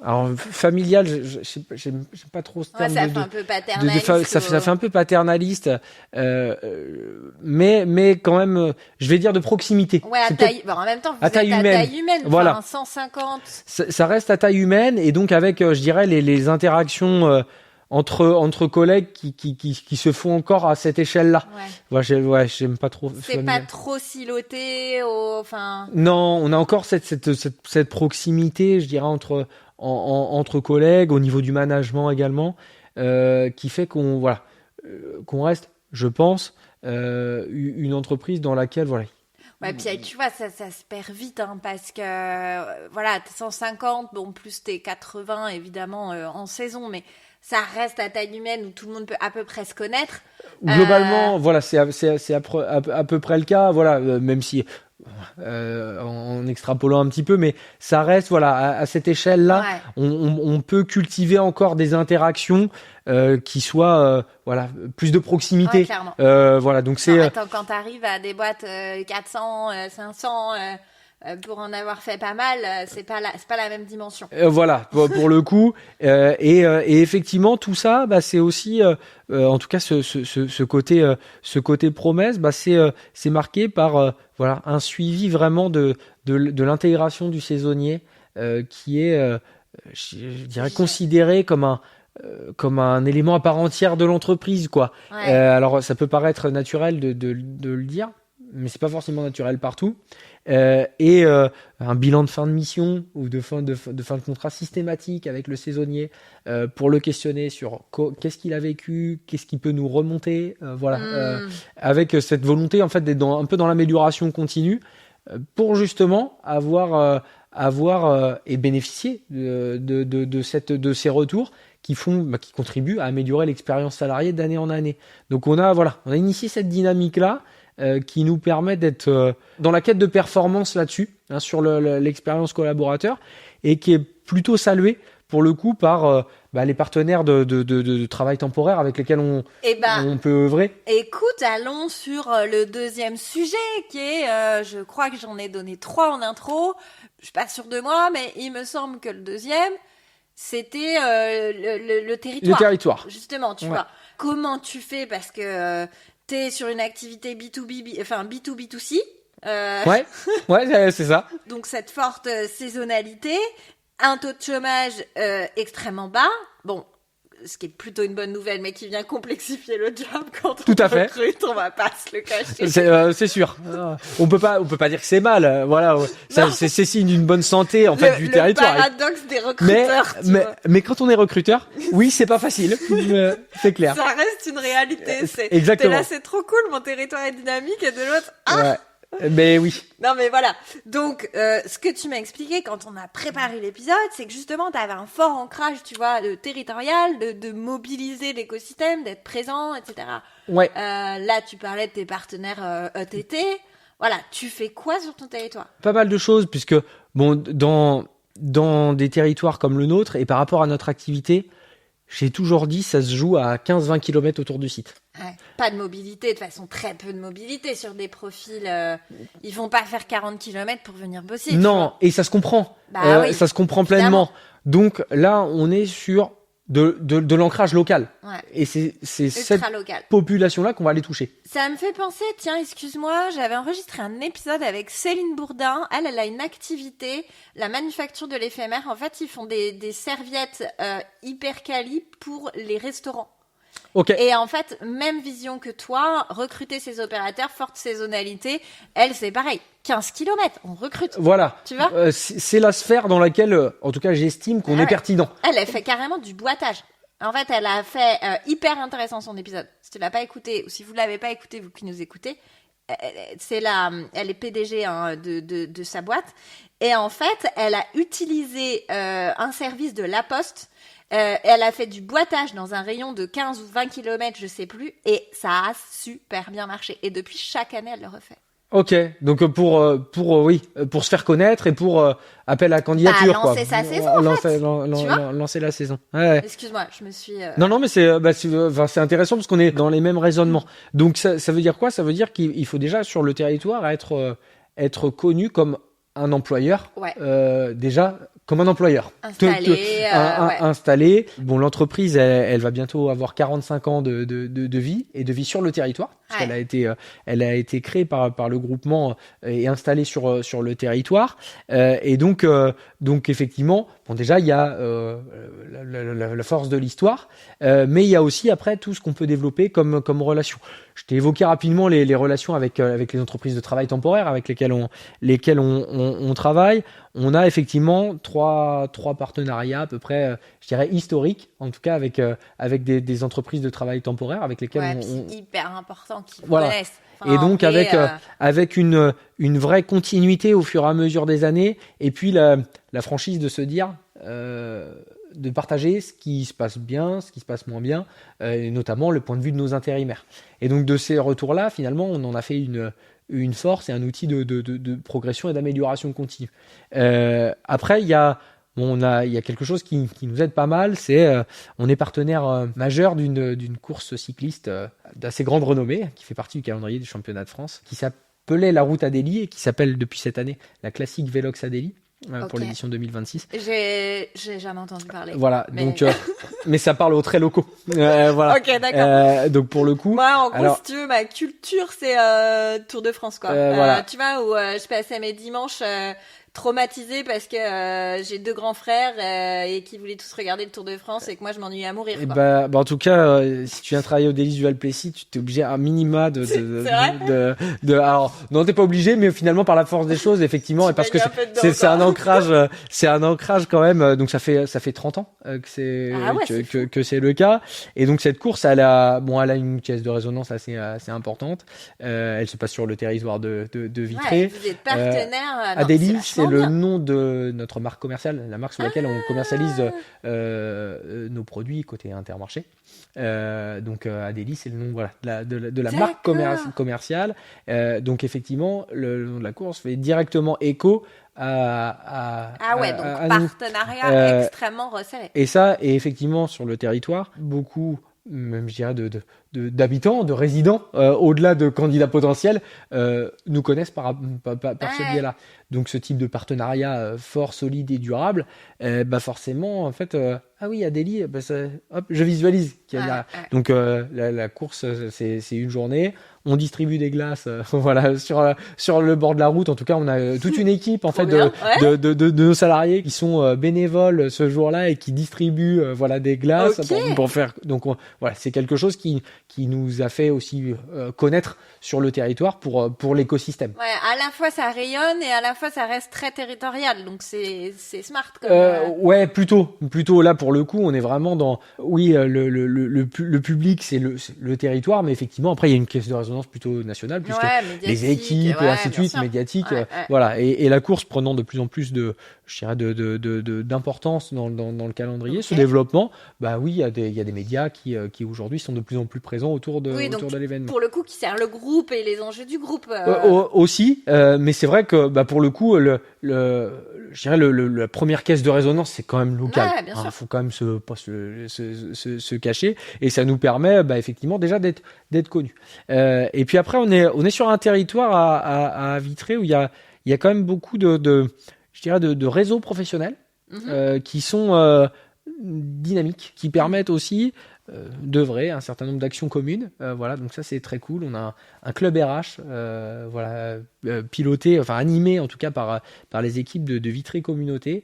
Alors familial, j'aime pas trop ce terme. Ça fait un peu paternaliste. Ça fait un peu paternaliste, mais quand même, je vais dire de proximité. Ouais, en même temps, vous êtes taille à humaine. Taille humaine. Voilà. 150. Ça reste à taille humaine et donc avec, je dirais, les interactions entre collègues qui se font encore à cette échelle-là. J'aime pas trop. C'est pas trop siloté, Non, on a encore cette proximité, je dirais, entre collègues, au niveau du management également, qui fait qu'on reste, je pense, une entreprise dans laquelle Ouais, puis tu vois, ça se perd vite, hein, parce que t'es 150, bon, plus t'es 80 évidemment en saison, mais ça reste à taille humaine où tout le monde peut à peu près se connaître. Globalement, c'est à peu près le cas, même si en extrapolant un petit peu, mais ça reste à cette échelle-là, on peut cultiver encore des interactions qui soient plus de proximité. Donc quand t'arrives à des boîtes 400, 500. Pour en avoir fait pas mal, c'est pas la même dimension. Pour le coup, et effectivement tout ça, c'est aussi, en tout cas ce côté promesse, c'est marqué par un suivi vraiment de l'intégration du saisonnier, qui est, je dirais, considéré comme un élément à part entière de l'entreprise, quoi. Alors ça peut paraître naturel de le dire, mais c'est pas forcément naturel partout. Et un bilan de fin de mission ou de fin de contrat systématique avec le saisonnier pour le questionner sur qu'est-ce qu'il a vécu, qu'est-ce qui peut nous remonter, avec cette volonté en fait d'être un peu dans l'amélioration continue pour justement avoir et bénéficier de ces retours qui contribuent à améliorer l'expérience salariée d'année en année. Donc on a initié cette dynamique là qui nous permet d'être dans la quête de performance là-dessus, sur l'expérience collaborateur, et qui est plutôt saluée pour le coup, par les partenaires de travail temporaire avec lesquels on peut œuvrer. Écoute, allons sur le deuxième sujet qui est, je crois que j'en ai donné 3 en intro. Je suis pas sûre de moi, mais il me semble que le deuxième, c'était le territoire. Le territoire. Justement, tu vois. Comment tu fais parce que t'es sur une activité B2B, enfin B2B2C. Ouais, c'est ça. Donc cette forte saisonnalité, un taux de chômage extrêmement bas. Bon, ce qui est plutôt une bonne nouvelle, mais qui vient complexifier le job quand on recrute, on va pas se le cacher. C'est sûr. On peut pas dire que c'est mal. Voilà, c'est signe d'une bonne santé en fait du territoire. Le paradoxe des recruteurs. Mais quand on est recruteur, oui, c'est pas facile. C'est clair. Ça reste une réalité. Exactement. T'es là, c'est trop cool, mon territoire est dynamique, et de l'autre, ouais. Mais oui. Non mais voilà. Donc ce que tu m'as expliqué quand on a préparé l'épisode, c'est que justement tu avais un fort ancrage, tu vois, de territorial, de mobiliser l'écosystème, d'être présent, etc. Ouais. Là tu parlais de tes partenaires ETT. Voilà, tu fais quoi sur ton territoire ? Pas mal de choses puisque dans des territoires comme le nôtre et par rapport à notre activité, j'ai toujours dit ça se joue à 15-20 km autour du site. Ouais, pas de mobilité, de toute façon très peu de mobilité sur des profils. Ils vont pas faire 40 km pour venir bosser. Non, et ça se comprend. Oui, ça se comprend pleinement. Donc là, on est sur de l'ancrage local. Ouais. Et c'est cette local. population-là qu'on va aller toucher. Ça me fait penser, tiens, excuse-moi, j'avais enregistré un épisode avec Céline Bourdin. Elle a une activité, la manufacture de l'éphémère. En fait, ils font des serviettes hyper quali pour les restaurants. Okay. Et en fait, même vision que toi, recruter ces opérateurs, forte saisonnalité, elle, c'est pareil. 15 km, on recrute. Voilà. Tu vois c'est la sphère dans laquelle, en tout cas, j'estime qu'on est pertinent. Elle fait carrément du boitage. En fait, elle a fait hyper intéressant son épisode. Si tu l'as pas écouté, ou si vous l'avez pas écouté, vous qui nous écoutez, elle est PDG de sa boîte. Et en fait, elle a utilisé un service de La Poste. Elle a fait du boitage dans un rayon de 15 ou 20 km, je sais plus, et ça a super bien marché. Et depuis, chaque année, elle le refait. Ok, donc pour se faire connaître et pour appel à candidature, lancer sa saison, lancer la saison. Ouais. Excuse-moi, je me suis. Non, mais c'est intéressant parce qu'on est dans les mêmes raisonnements. Donc ça veut dire quoi ? Ça veut dire qu'il faut déjà sur le territoire être connu comme un employeur, déjà comme un employeur. Installé. Bon, l'entreprise, elle va bientôt avoir 45 ans de vie et de vie sur le territoire. Parce qu'elle a été créée par le groupement et installée sur le territoire. Et donc effectivement, bon, déjà, il y a la force de l'histoire, mais il y a aussi après tout ce qu'on peut développer comme relation. Je t'ai évoqué rapidement les relations avec les entreprises de travail temporaire avec lesquelles on travaille. On a effectivement trois partenariats à peu près, je dirais historiques, en tout cas avec des entreprises de travail temporaire avec lesquelles c'est hyper important qu'ils connaissent. Enfin, et donc avec une vraie continuité au fur et à mesure des années, et puis la franchise de se dire de partager ce qui se passe bien, ce qui se passe moins bien, et notamment le point de vue de nos intérimaires. Et donc de ces retours-là, finalement, on en a fait une force et un outil de progression et d'amélioration continue. Après, il y a quelque chose qui nous aide pas mal, c'est on est partenaire majeur d'une course cycliste d'assez grande renommée, qui fait partie du calendrier du championnat de France, qui s'appelait la Route Adélie et qui s'appelle depuis cette année la Classique Vélox Adélie. Pour l'édition 2026. J'ai jamais entendu parler. Voilà, donc mais ça parle aux très locaux. Voilà. Ok, d'accord. Donc pour le coup, moi, en gros, si tu veux, ma culture, c'est Tour de France, quoi. Voilà. Tu vois, où je passais mes dimanches traumatisée parce que j'ai 2 grands frères et qui voulaient tous regarder le Tour de France et que moi je m'ennuyais à mourir. Bah, en tout cas, si tu viens travailler au Délices du Val-Plessis, tu t'es obligé à minima alors non, t'es pas obligé, mais finalement par la force des choses, effectivement, et parce que c'est un ancrage quand même. Donc ça fait 30 ans que c'est le cas. Et donc cette course, elle a une caisse de résonance assez importante. Elle se passe sur le territoire de Vitré. Ouais, vous êtes partenaire. Adélie, c'est le nom de notre marque commerciale, la marque sur laquelle on commercialise nos produits côté Intermarché. Donc Adélie, c'est le nom de la marque commerciale. Donc effectivement, le nom de la course fait directement écho à partenariat extrêmement resserré. Et ça, et effectivement, sur le territoire, beaucoup, même je dirais, d'habitants, de résidents, au-delà de candidats potentiels, nous connaissent par ce biais-là. Donc ce type de partenariat fort, solide et durable, forcément, en fait, ah oui, Adélie, hop, je visualise qu'il y a Donc la course, c'est une journée. On distribue des glaces, voilà, sur le bord de la route. En tout cas, on a toute une équipe en fait de nos salariés qui sont bénévoles ce jour-là et qui distribuent des glaces pour faire. Donc voilà, c'est quelque chose qui nous a fait aussi connaître sur le territoire pour l'écosystème. Ouais, à la fois ça rayonne et à la fois ça reste très territorial. Donc c'est smart. Ouais, plutôt là pour le coup, on est vraiment dans le public, c'est le territoire, mais effectivement après il y a une caisse de résonance plutôt nationale puisque les équipes et ainsi de suite médiatiques, voilà, et la course prenant de plus en plus d'importance dans le calendrier, ce développement, il y a des médias qui aujourd'hui sont de plus en plus présents autour de l'événement. Pour le coup, qui sert le groupe et les enjeux du groupe. Aussi, mais c'est vrai que pour le coup, je dirais la première caisse de résonance, c'est quand même local. Il faut quand même se cacher, et ça nous permet effectivement déjà d'être connus. Et puis après, on est sur un territoire à Vitré où il y a quand même beaucoup de réseaux professionnels qui sont dynamiques, qui permettent aussi d'œuvrer un certain nombre d'actions communes. Donc ça c'est très cool. On a un club RH piloté, animé en tout cas par les équipes de Vitré Communauté,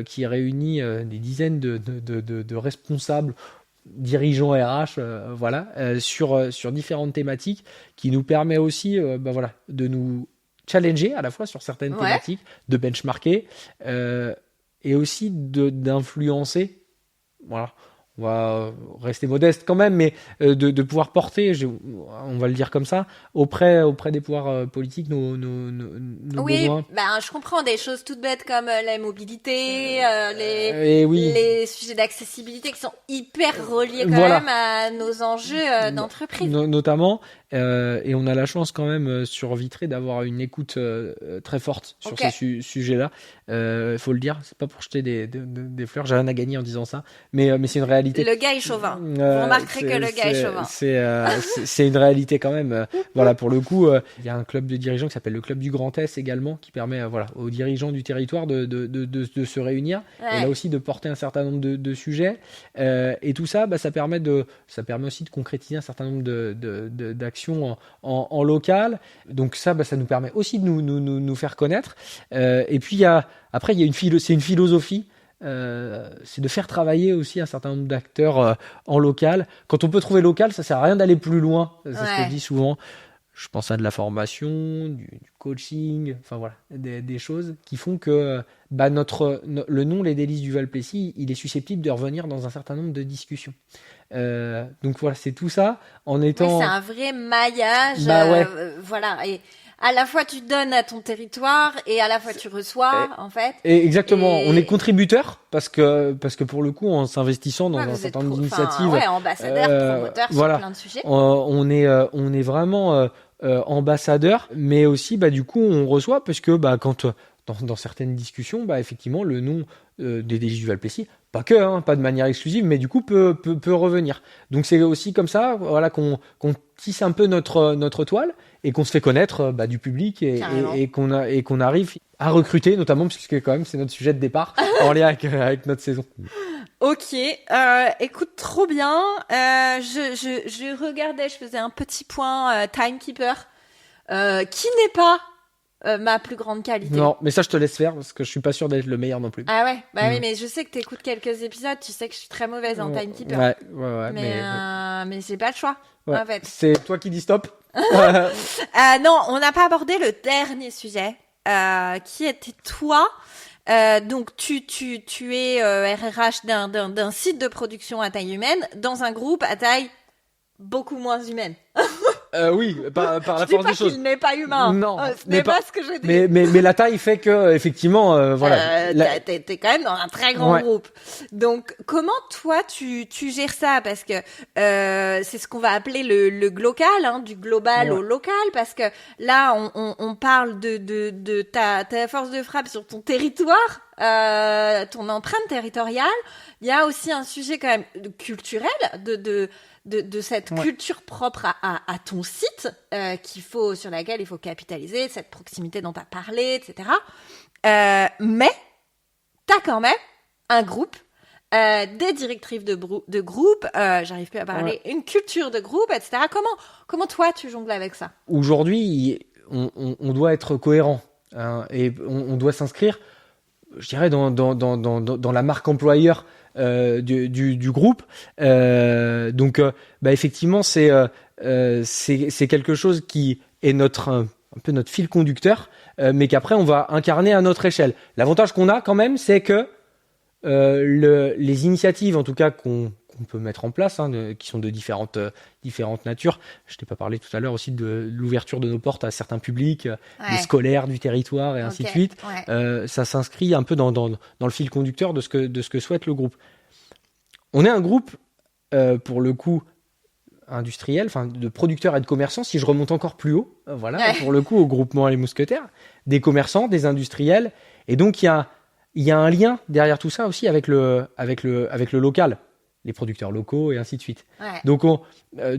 qui réunit des dizaines de responsables, dirigeants RH, sur différentes thématiques, qui nous permet aussi de nous challenger à la fois sur certaines thématiques, de benchmarker, et aussi d'influencer. Voilà. On va rester modeste quand même, mais de pouvoir porter, on va le dire comme ça, auprès des pouvoirs politiques nos besoins. Je comprends des choses toutes bêtes comme la mobilité, les sujets d'accessibilité qui sont hyper reliés quand même à nos enjeux d'entreprise. Notamment, et on a la chance quand même sur Vitré d'avoir une écoute très forte sur ces sujets-là. Faut le dire, c'est pas pour jeter des fleurs, j'ai rien à gagner en disant ça, mais c'est une réalité. Le gars est chauvin. Vous remarquerez que le gars est chauvin. C'est une réalité quand même. Pour le coup, il y a un club de dirigeants qui s'appelle le Club du Grand Est également, qui permet aux dirigeants du territoire de se réunir, et là aussi de porter un certain nombre de sujets. Et tout ça, ça permet aussi de concrétiser un certain nombre d'actions en local. Donc ça nous permet aussi de nous faire connaître. Et puis après, c'est une philosophie. C'est de faire travailler aussi un certain nombre d'acteurs en local. Quand on peut trouver local, ça sert à rien d'aller plus loin. C'est ce que je dis souvent. Je pense à de la formation, du coaching, des choses qui font que le nom Les Délices du Val-Plessis, il est susceptible de revenir dans un certain nombre de discussions. Donc c'est tout ça en étant. C'est un vrai maillage. Et à la fois tu donnes à ton territoire et à la fois tu reçois en fait. Et exactement, on est contributeur parce que pour le coup, en s'investissant dans un certain nombre d'initiatives, ambassadeur, promoteur sur plein de sujets. On est vraiment ambassadeur, mais aussi du coup on reçoit parce que quand dans certaines discussions, effectivement le nom des Délices du Val-Plessis, pas de manière exclusive, mais du coup peut revenir. Donc c'est aussi comme ça, qu'on tisse un peu notre toile et qu'on se fait connaître du public et qu'on arrive à recruter, notamment puisque quand même c'est notre sujet de départ en lien avec notre saison. Ok, écoute, trop bien. Je regardais, je faisais un petit point timekeeper, qui n'est pas ma plus grande qualité. Non, mais ça je te laisse faire parce que je suis pas sûr d'être le meilleur non plus. Ah ouais, oui, mais je sais que t'écoutes quelques épisodes, tu sais que je suis très mauvaise en timekeeper. Ouais, mais j'ai pas le choix, en fait. C'est toi qui dis stop. Non, on n'a pas abordé le dernier sujet, qui était toi. Donc tu es RRH d'un site de production à taille humaine dans un groupe à taille beaucoup moins humaine. Oui, par la Je dis force pas des choses. qu'il n'est pas humain. Non, Ce mais n'est pas- pas ce que je dis. Mais la taille fait que effectivement, voilà. T'es quand même dans un très grand Ouais. groupe. Donc, comment toi tu gères ça? Parce que c'est ce qu'on va appeler le glocal, hein, du global Ouais. au local, parce que là, on parle de ta force de frappe sur ton territoire, ton empreinte territoriale. Il y a aussi un sujet quand même culturel de cette Ouais. culture propre à ton site sur laquelle il faut capitaliser, cette proximité dont tu as parlé, etc. Mais tu as quand même un groupe, des directrices de groupe, j'arrive plus à parler, une culture de groupe, etc. Comment toi tu jongles avec ça? Aujourd'hui, on doit être cohérent, hein, et on doit s'inscrire, je dirais, dans la marque employeur du groupe. Donc, effectivement, c'est quelque chose qui est un peu notre fil conducteur, mais qu'après on va incarner à notre échelle. L'avantage qu'on a quand même, c'est que les initiatives, en tout cas qu'on peut mettre en place, hein, qui sont de différentes natures. Je t'ai pas parlé tout à l'heure aussi de l'ouverture de nos portes à certains publics, des scolaires du territoire et ainsi de suite. Ouais. Ça s'inscrit un peu dans le fil conducteur de ce que souhaite le groupe. On est un groupe, pour le coup, industriel, enfin de producteurs et de commerçants. Si je remonte encore plus haut, pour le coup, au groupement Les Mousquetaires, des commerçants, des industriels, et donc il y a un lien derrière tout ça aussi avec le local, les producteurs locaux et ainsi de suite. Ouais. Donc je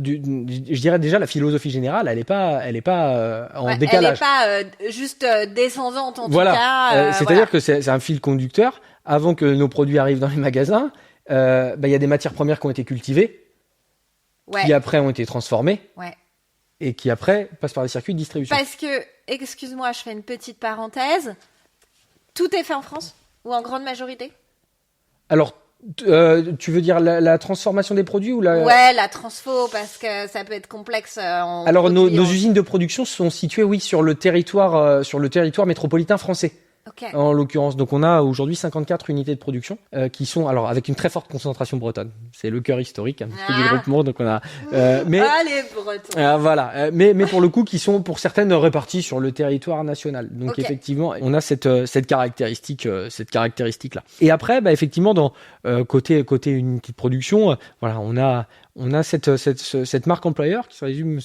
dirais déjà la philosophie générale, elle est pas en décalage. Elle est pas juste descendante en Voilà. tout cas. C'est-à-dire que c'est un fil conducteur. Avant que nos produits arrivent dans les magasins, il y a des matières premières qui ont été cultivées, qui après ont été transformées, et qui après passent par des circuits de distribution. Parce que, excuse-moi, je fais une petite parenthèse. Tout est fait en France ou en grande majorité? Alors, tu veux dire la transformation des produits ou la... Ouais, la transfo, parce que ça peut être complexe. Alors, nos usines de production sont situées, oui, sur le territoire métropolitain français. Okay. En l'occurrence, donc on a aujourd'hui 54 unités de production qui sont alors avec une très forte concentration bretonne. C'est le cœur historique un petit peu du groupement, donc on a. Mais les Bretons. Voilà, mais pour le coup qui sont pour certaines réparties sur le territoire national. Donc effectivement, on a cette caractéristique là. Et après, effectivement, dans côté unité de production, on a cette marque employeur qui se résume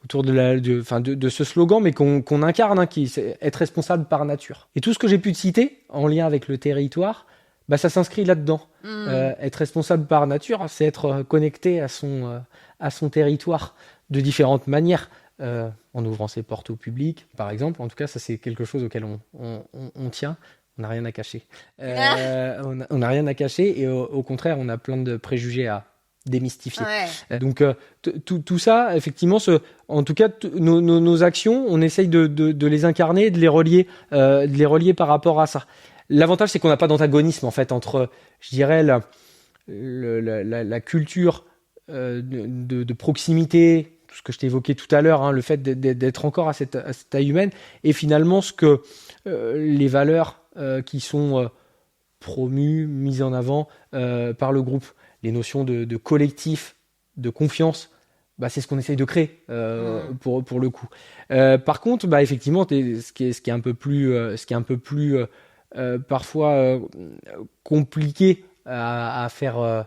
autour de ce slogan, mais qu'on incarne, hein, qui c'est être responsable par nature. Et tout ce que j'ai pu te citer en lien avec le territoire, ça s'inscrit là-dedans. Être responsable par nature, c'est être connecté à son territoire de différentes manières, en ouvrant ses portes au public, par exemple. En tout cas, ça c'est quelque chose auquel on tient. On n'a rien à cacher. On n'a rien à cacher, et au contraire, on a plein de préjugés à démystifier. Donc tout ça, effectivement, en tout cas nos actions, on essaye de les incarner, de les relier par rapport à ça. L'avantage, c'est qu'on n'a pas d'antagonisme en fait entre, je dirais, la culture de proximité, tout ce que je t'ai évoqué tout à l'heure, hein, le fait d'être encore à cette taille humaine, et finalement ce que les valeurs qui sont promues, mises en avant par le groupe. Les notions de collectif, de confiance, c'est ce qu'on essaye de créer pour le coup. Par contre, effectivement, ce qui est un peu plus parfois compliqué à faire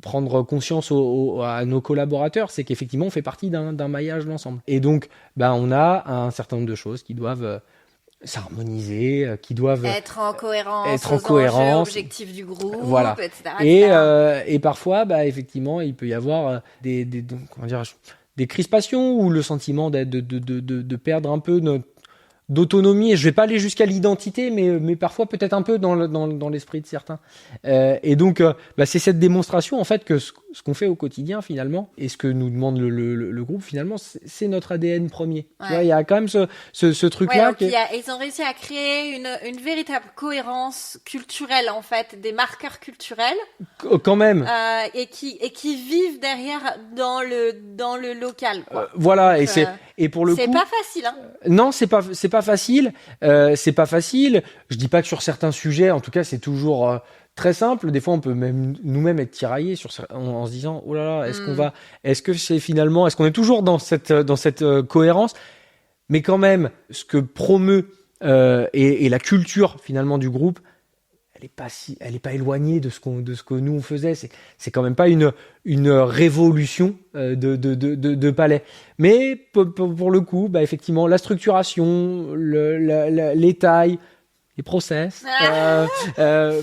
prendre conscience à nos collaborateurs, c'est qu'effectivement, on fait partie d'un maillage d'ensemble. Et donc, on a un certain nombre de choses qui doivent s'harmoniser, qui doivent être en cohérence, objectifs du groupe, voilà. etc. Et parfois, effectivement, il peut y avoir des crispations ou le sentiment de perdre un peu d'autonomie. Et je vais pas aller jusqu'à l'identité, mais parfois peut-être un peu dans l'esprit de certains. Et donc, c'est cette démonstration en fait que ce qu'on fait au quotidien finalement, et ce que nous demande le groupe finalement, c'est notre ADN premier. Tu vois, il y a quand même ce truc-là. Ils ont réussi à créer une véritable cohérence culturelle en fait, des marqueurs culturels. Quand même. Et qui vivent derrière dans le local. Quoi. Voilà. Donc, et pour le coup. C'est pas facile, hein. Non, c'est pas facile. C'est pas facile. Je dis pas que sur certains sujets, en tout cas, c'est toujours très simple. Des fois, on peut même nous-mêmes être tiraillés en se disant, oh là là, est-ce qu'on est toujours dans cette cohérence, mais quand même, ce que promeut et la culture finalement du groupe, elle est pas éloignée de ce que nous on faisait. C'est quand même pas une révolution de palais. Mais pour le coup, effectivement, la structuration, les tailles, les process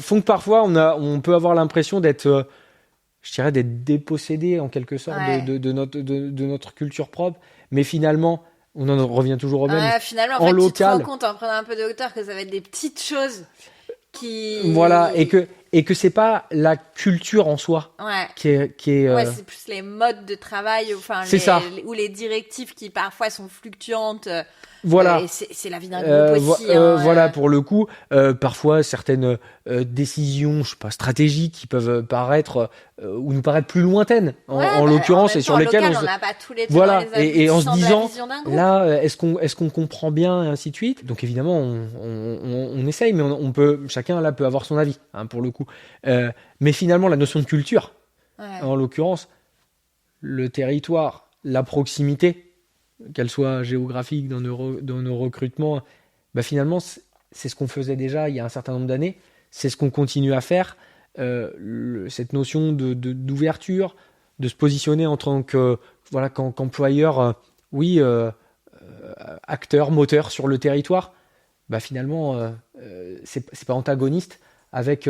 font que parfois on peut avoir l'impression d'être, je dirais, d'être dépossédé en quelque sorte de notre culture propre. Mais finalement, on en revient toujours au même. Finalement, en fait, local, tu te rends compte en prenant un peu de hauteur que ça va être des petites choses qui... Voilà, et que c'est pas la culture en soi qui est c'est plus les modes de travail, ou les directives qui parfois sont fluctuantes. Voilà. Et c'est la vie d'un groupe aussi. Voilà, pour le coup, parfois certaines décisions, je sais pas, stratégiques qui peuvent paraître ou nous paraître plus lointaines en l'occurrence, et sur lesquelles on n'a pas tous les et en se disant là, est-ce qu'on comprend bien, et ainsi de suite. Donc évidemment on essaye, mais chacun là peut avoir son avis, pour le coup. Mais finalement la notion de culture, en l'occurrence, le territoire, la proximité, qu'elle soit géographique dans nos recrutements, finalement c'est ce qu'on faisait déjà il y a un certain nombre d'années, c'est ce qu'on continue à faire. Cette notion d'ouverture, de se positionner en tant qu'employeur, acteur, moteur sur le territoire, finalement c'est pas antagoniste avec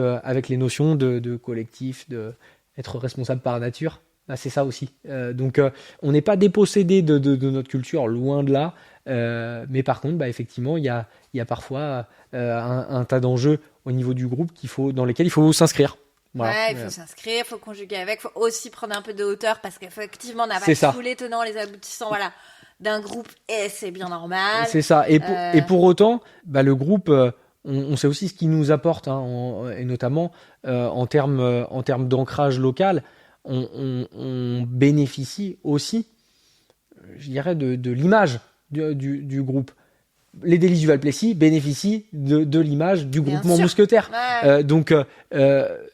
les notions de collectif, d'être responsable par nature. C'est ça aussi. Donc, on n'est pas dépossédé de notre culture, loin de là. Mais par contre, effectivement, il y a parfois un tas d'enjeux au niveau du groupe dans lesquels il faut s'inscrire. Voilà. Il faut s'inscrire, il faut conjuguer avec, il faut aussi prendre un peu de hauteur parce qu'effectivement, on n'a pas tous les tenants, les aboutissants d'un groupe et c'est bien normal. C'est ça. Et pour autant, le groupe, on sait aussi ce qu'il nous apporte, et notamment en termes d'ancrage local. On bénéficie aussi, je dirais, de l'image du groupe. Les Délices du Val-Plessis bénéficient de l'image du groupement Mousquetaires. Donc,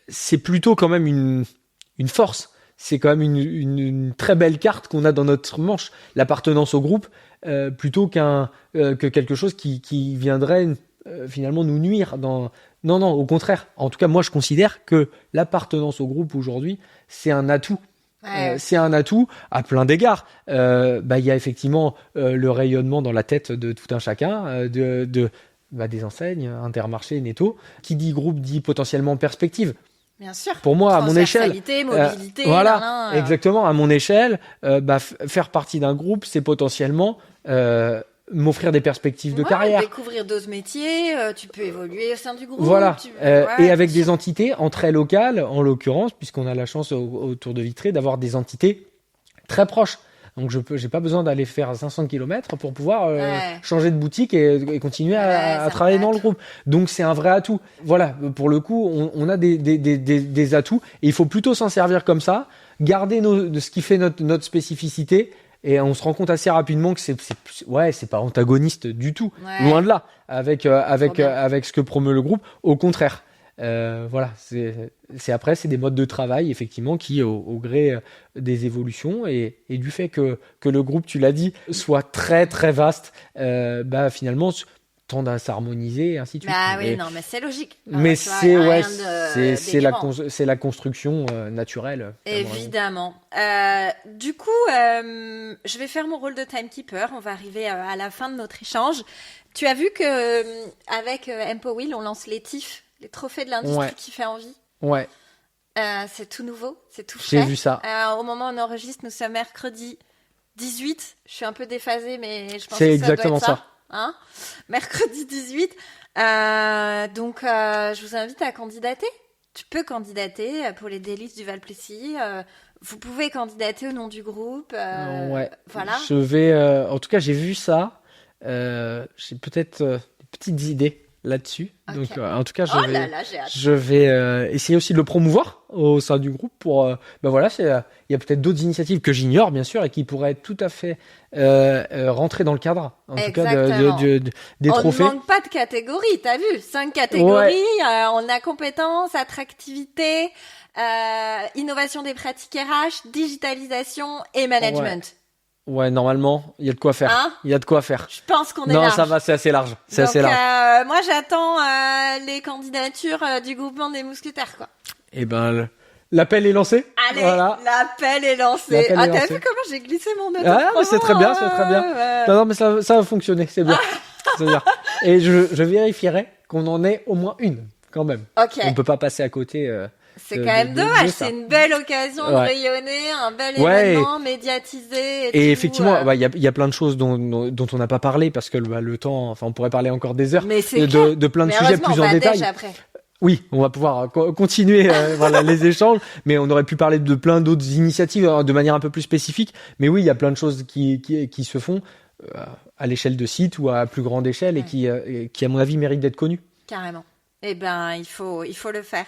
c'est plutôt quand même une force. C'est quand même une très belle carte qu'on a dans notre manche, l'appartenance au groupe, plutôt que quelque chose qui viendrait finalement nous nuire. Non, au contraire. En tout cas, moi, je considère que l'appartenance au groupe aujourd'hui, c'est un atout. C'est un atout à plein d'égards. Il y a effectivement le rayonnement dans la tête de tout un chacun, des enseignes, Intermarché, Netto. Qui dit groupe dit potentiellement perspective. Bien sûr. Pour moi, à mon échelle, mobilité, exactement, à mon échelle, faire partie d'un groupe, c'est potentiellement m'offrir des perspectives de carrière. Découvrir d'autres métiers, tu peux évoluer au sein du groupe. Voilà. Et avec des entités très locales, en l'occurrence, puisqu'on a la chance autour de Vitré d'avoir des entités très proches. Donc j'ai pas besoin d'aller faire 500 km pour pouvoir changer de boutique et continuer à travailler dans le groupe. Donc c'est un vrai atout. Voilà, pour le coup, on a des atouts et il faut plutôt s'en servir comme ça, garder de ce qui fait notre spécificité. Et on se rend compte assez rapidement que c'est pas antagoniste du tout, loin de là, avec ce que promeut le groupe. Au contraire, c'est des modes de travail effectivement qui, au gré des évolutions et du fait que le groupe, tu l'as dit, soit très très vaste, finalement tendent à s'harmoniser et ainsi de suite. Mais c'est logique. Mais c'est la construction naturelle. Évidemment. Du coup, je vais faire mon rôle de timekeeper. On va arriver à la fin de notre échange. Tu as vu que avec Empowheel, on lance les TIFF, les trophées de l'industrie qui fait envie. Ouais. C'est tout nouveau, c'est tout frais. J'ai vu ça. Au moment où on enregistre, nous sommes mercredi 18. Je suis un peu déphasée, mais je pense c'est que ça doit exactement être ça. Mercredi 18. Donc, je vous invite à candidater. Tu peux candidater pour les Délices du Val-Plessis. Vous pouvez candidater au nom du groupe. Voilà. Je vais. En tout cas, j'ai vu ça. J'ai peut-être des petites idées là-dessus. Ok. Donc, en tout cas, Oh là là, j'ai hâte. je vais essayer aussi de le promouvoir au sein du groupe pour, ben voilà, il y a peut-être d'autres initiatives que j'ignore, bien sûr, et qui pourraient tout à fait rentrer dans le cadre, en tout cas, Exactement. des On trophées. ne manque pas de catégories, t'as vu? 5 catégories, on a compétences, attractivité, innovation des pratiques RH, digitalisation et management. Ouais, normalement, il y a de quoi faire. Hein? Il y a de quoi faire. Je pense qu'on est Non, large. ça va, c'est assez large. C'est Donc, assez large. moi, j'attends les candidatures du groupement des mousquetaires, quoi. Eh ben, l'appel est lancé. Allez, Voilà. l'appel est lancé. L'appel est T'as lancé. vu comment j'ai glissé mon auto? Ah, mais c'est très bien, c'est très bien. Non, mais ça va fonctionner, c'est bien. C'est bien. Et je vérifierai qu'on en ait au moins une, quand même. Ok. On peut pas passer à côté. C'est de- quand même de dommage. ça. C'est une belle occasion de Ouais. rayonner, un bel Ouais. événement médiatisé. Et tout, effectivement, bah, il y a plein de choses dont on n'a pas parlé parce que le temps, enfin, on pourrait parler encore des heures mais c'est clair. de plein de Mais sujets heureusement, plus on en va détail. déj après. Oui, on va pouvoir continuer voilà, les échanges, mais on aurait pu parler de plein d'autres initiatives de manière un peu plus spécifique. Mais oui, il y a plein de choses qui se font à l'échelle de site ou à plus grande échelle et qui, à mon avis, méritent d'être connues. Carrément. Eh ben, il faut le faire.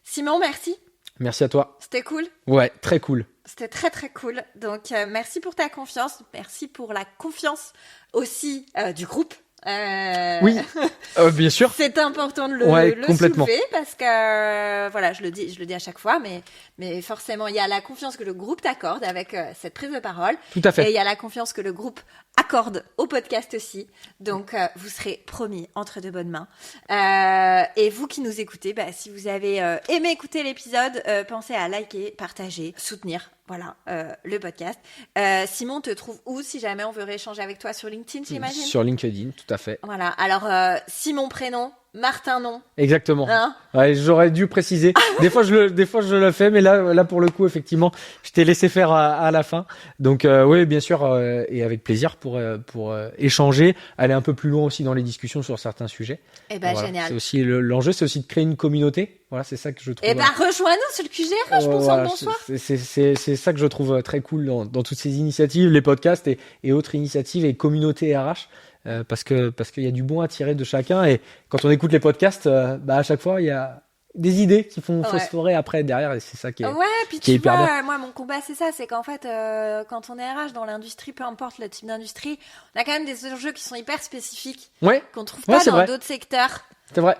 Simon, merci. Merci à toi. C'était cool. Ouais, très cool. C'était très très cool. Donc merci pour ta confiance, merci pour la confiance aussi du groupe. Oui, bien sûr. C'est important de Ouais, le complètement. soulever parce que voilà, je le dis à chaque fois, mais forcément il y a la confiance que le groupe t'accorde avec cette prise de parole. Tout à Et fait. il y a la confiance que le groupe accorde au podcast aussi. Donc, vous serez promis entre de bonnes mains. Et vous qui nous écoutez, bah, si vous avez aimé écouter l'épisode, pensez à liker, partager, soutenir. Voilà, le podcast. Simon, te trouve où si jamais on veut rééchanger avec toi sur LinkedIn, j'imagine? Sur LinkedIn, tout à fait. Voilà. Alors, Simon prénom, Martin nom. Exactement. Hein? Ouais, j'aurais dû préciser. Des fois je le fais, mais là pour le coup, effectivement, je t'ai laissé faire à la fin. Donc oui, bien sûr, et avec plaisir pour échanger, aller un peu plus loin aussi dans les discussions sur certains sujets. Eh ben, Voilà. génial. C'est aussi l'enjeu, c'est aussi de créer une communauté. Voilà, c'est ça que je trouve. Eh ben, rejoins-nous sur le QGRH, bonsoir, Voilà, bonsoir. c'est ça que je trouve très cool dans toutes ces initiatives, les podcasts et autres initiatives et communautés RH. Parce qu'il y a du bon à tirer de chacun et quand on écoute les podcasts, bah à chaque fois il y a des idées qui font phosphorer après derrière et c'est ça qui est Puis qui est tu hyper vois, bien. moi mon combat c'est ça, c'est qu'en fait quand on est RH dans l'industrie, peu importe le type d'industrie, on a quand même des enjeux qui sont hyper spécifiques Ouais, qu'on trouve Ouais, pas c'est dans vrai. d'autres secteurs. c'est vrai.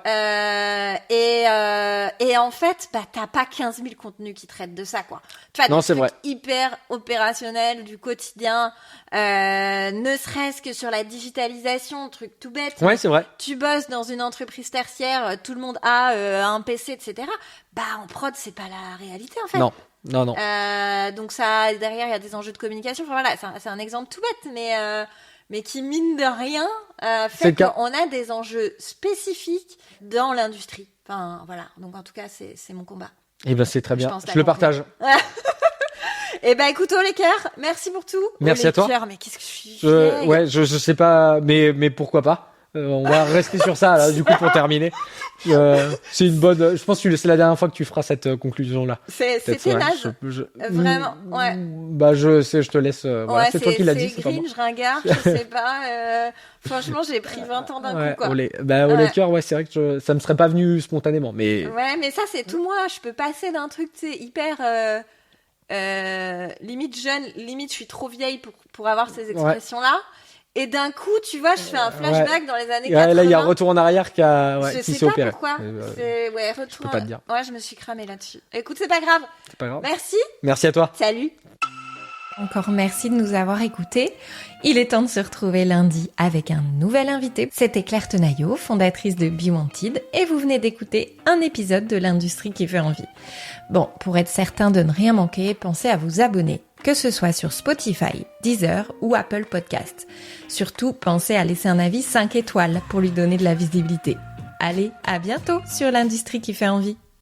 Et en fait, bah t'as pas 15 000 contenus qui traitent de ça, quoi. Tu vois, Non, des c'est trucs vrai. hyper opérationnels du quotidien, ne serait-ce que sur la digitalisation, truc tout bête. Ouais, c'est vrai. Tu bosses dans une entreprise tertiaire, tout le monde a un PC, etc. Bah en prod, c'est pas la réalité en fait. Non. Donc ça, derrière, il y a des enjeux de communication. Enfin voilà, c'est un exemple tout bête, mais qui mine de rien C'est fait le cas. qu'on a des enjeux spécifiques dans l'industrie. Enfin voilà, donc en tout cas, c'est mon combat. Et ben c'est très Je bien. pense Je le d'accord. partage. Et ben écoute, les cœurs, merci pour tout. Merci à toi. Cœurs, mais qu'est-ce que je suis vieille. Ouais, je sais pas, mais pourquoi pas. On va rester sur ça là, du coup pour terminer. C'est une bonne. Je pense que c'est la dernière fois que tu feras cette conclusion là. C'était naze. Vraiment, ouais. Bah je te laisse. Voilà, Ouais, c'est toi qui l'as dit. C'est C'est pas moi. Grinch, ringard, je sais pas. Franchement, j'ai pris 20 ans d'un coup, quoi. Au Ouais, Laker, ouais, c'est vrai que ça me serait pas venu spontanément, mais mais ça, c'est tout moi. Je peux passer d'un truc, tu sais, hyper limite jeune, limite je suis trop vieille pour avoir ces expressions-là. Et d'un coup, tu vois, je fais un flashback dans les années 80. Là, il y a un retour en arrière qui Je s'est sais pas opéré. pourquoi. Retour. Je peux pas te dire. Ouais, je me suis cramée là-dessus. Écoute, c'est pas grave. C'est pas grave. Merci. Merci à toi. Salut. Encore merci de nous avoir écoutés. Il est temps de se retrouver lundi avec un nouvel invité. C'était Claire Tenaillot, fondatrice de Be Wanted, et vous venez d'écouter un épisode de l'industrie qui fait envie. Bon, pour être certain de ne rien manquer, pensez à vous abonner, que ce soit sur Spotify, Deezer ou Apple Podcast. Surtout, pensez à laisser un avis 5 étoiles pour lui donner de la visibilité. Allez, à bientôt sur l'industrie qui fait envie.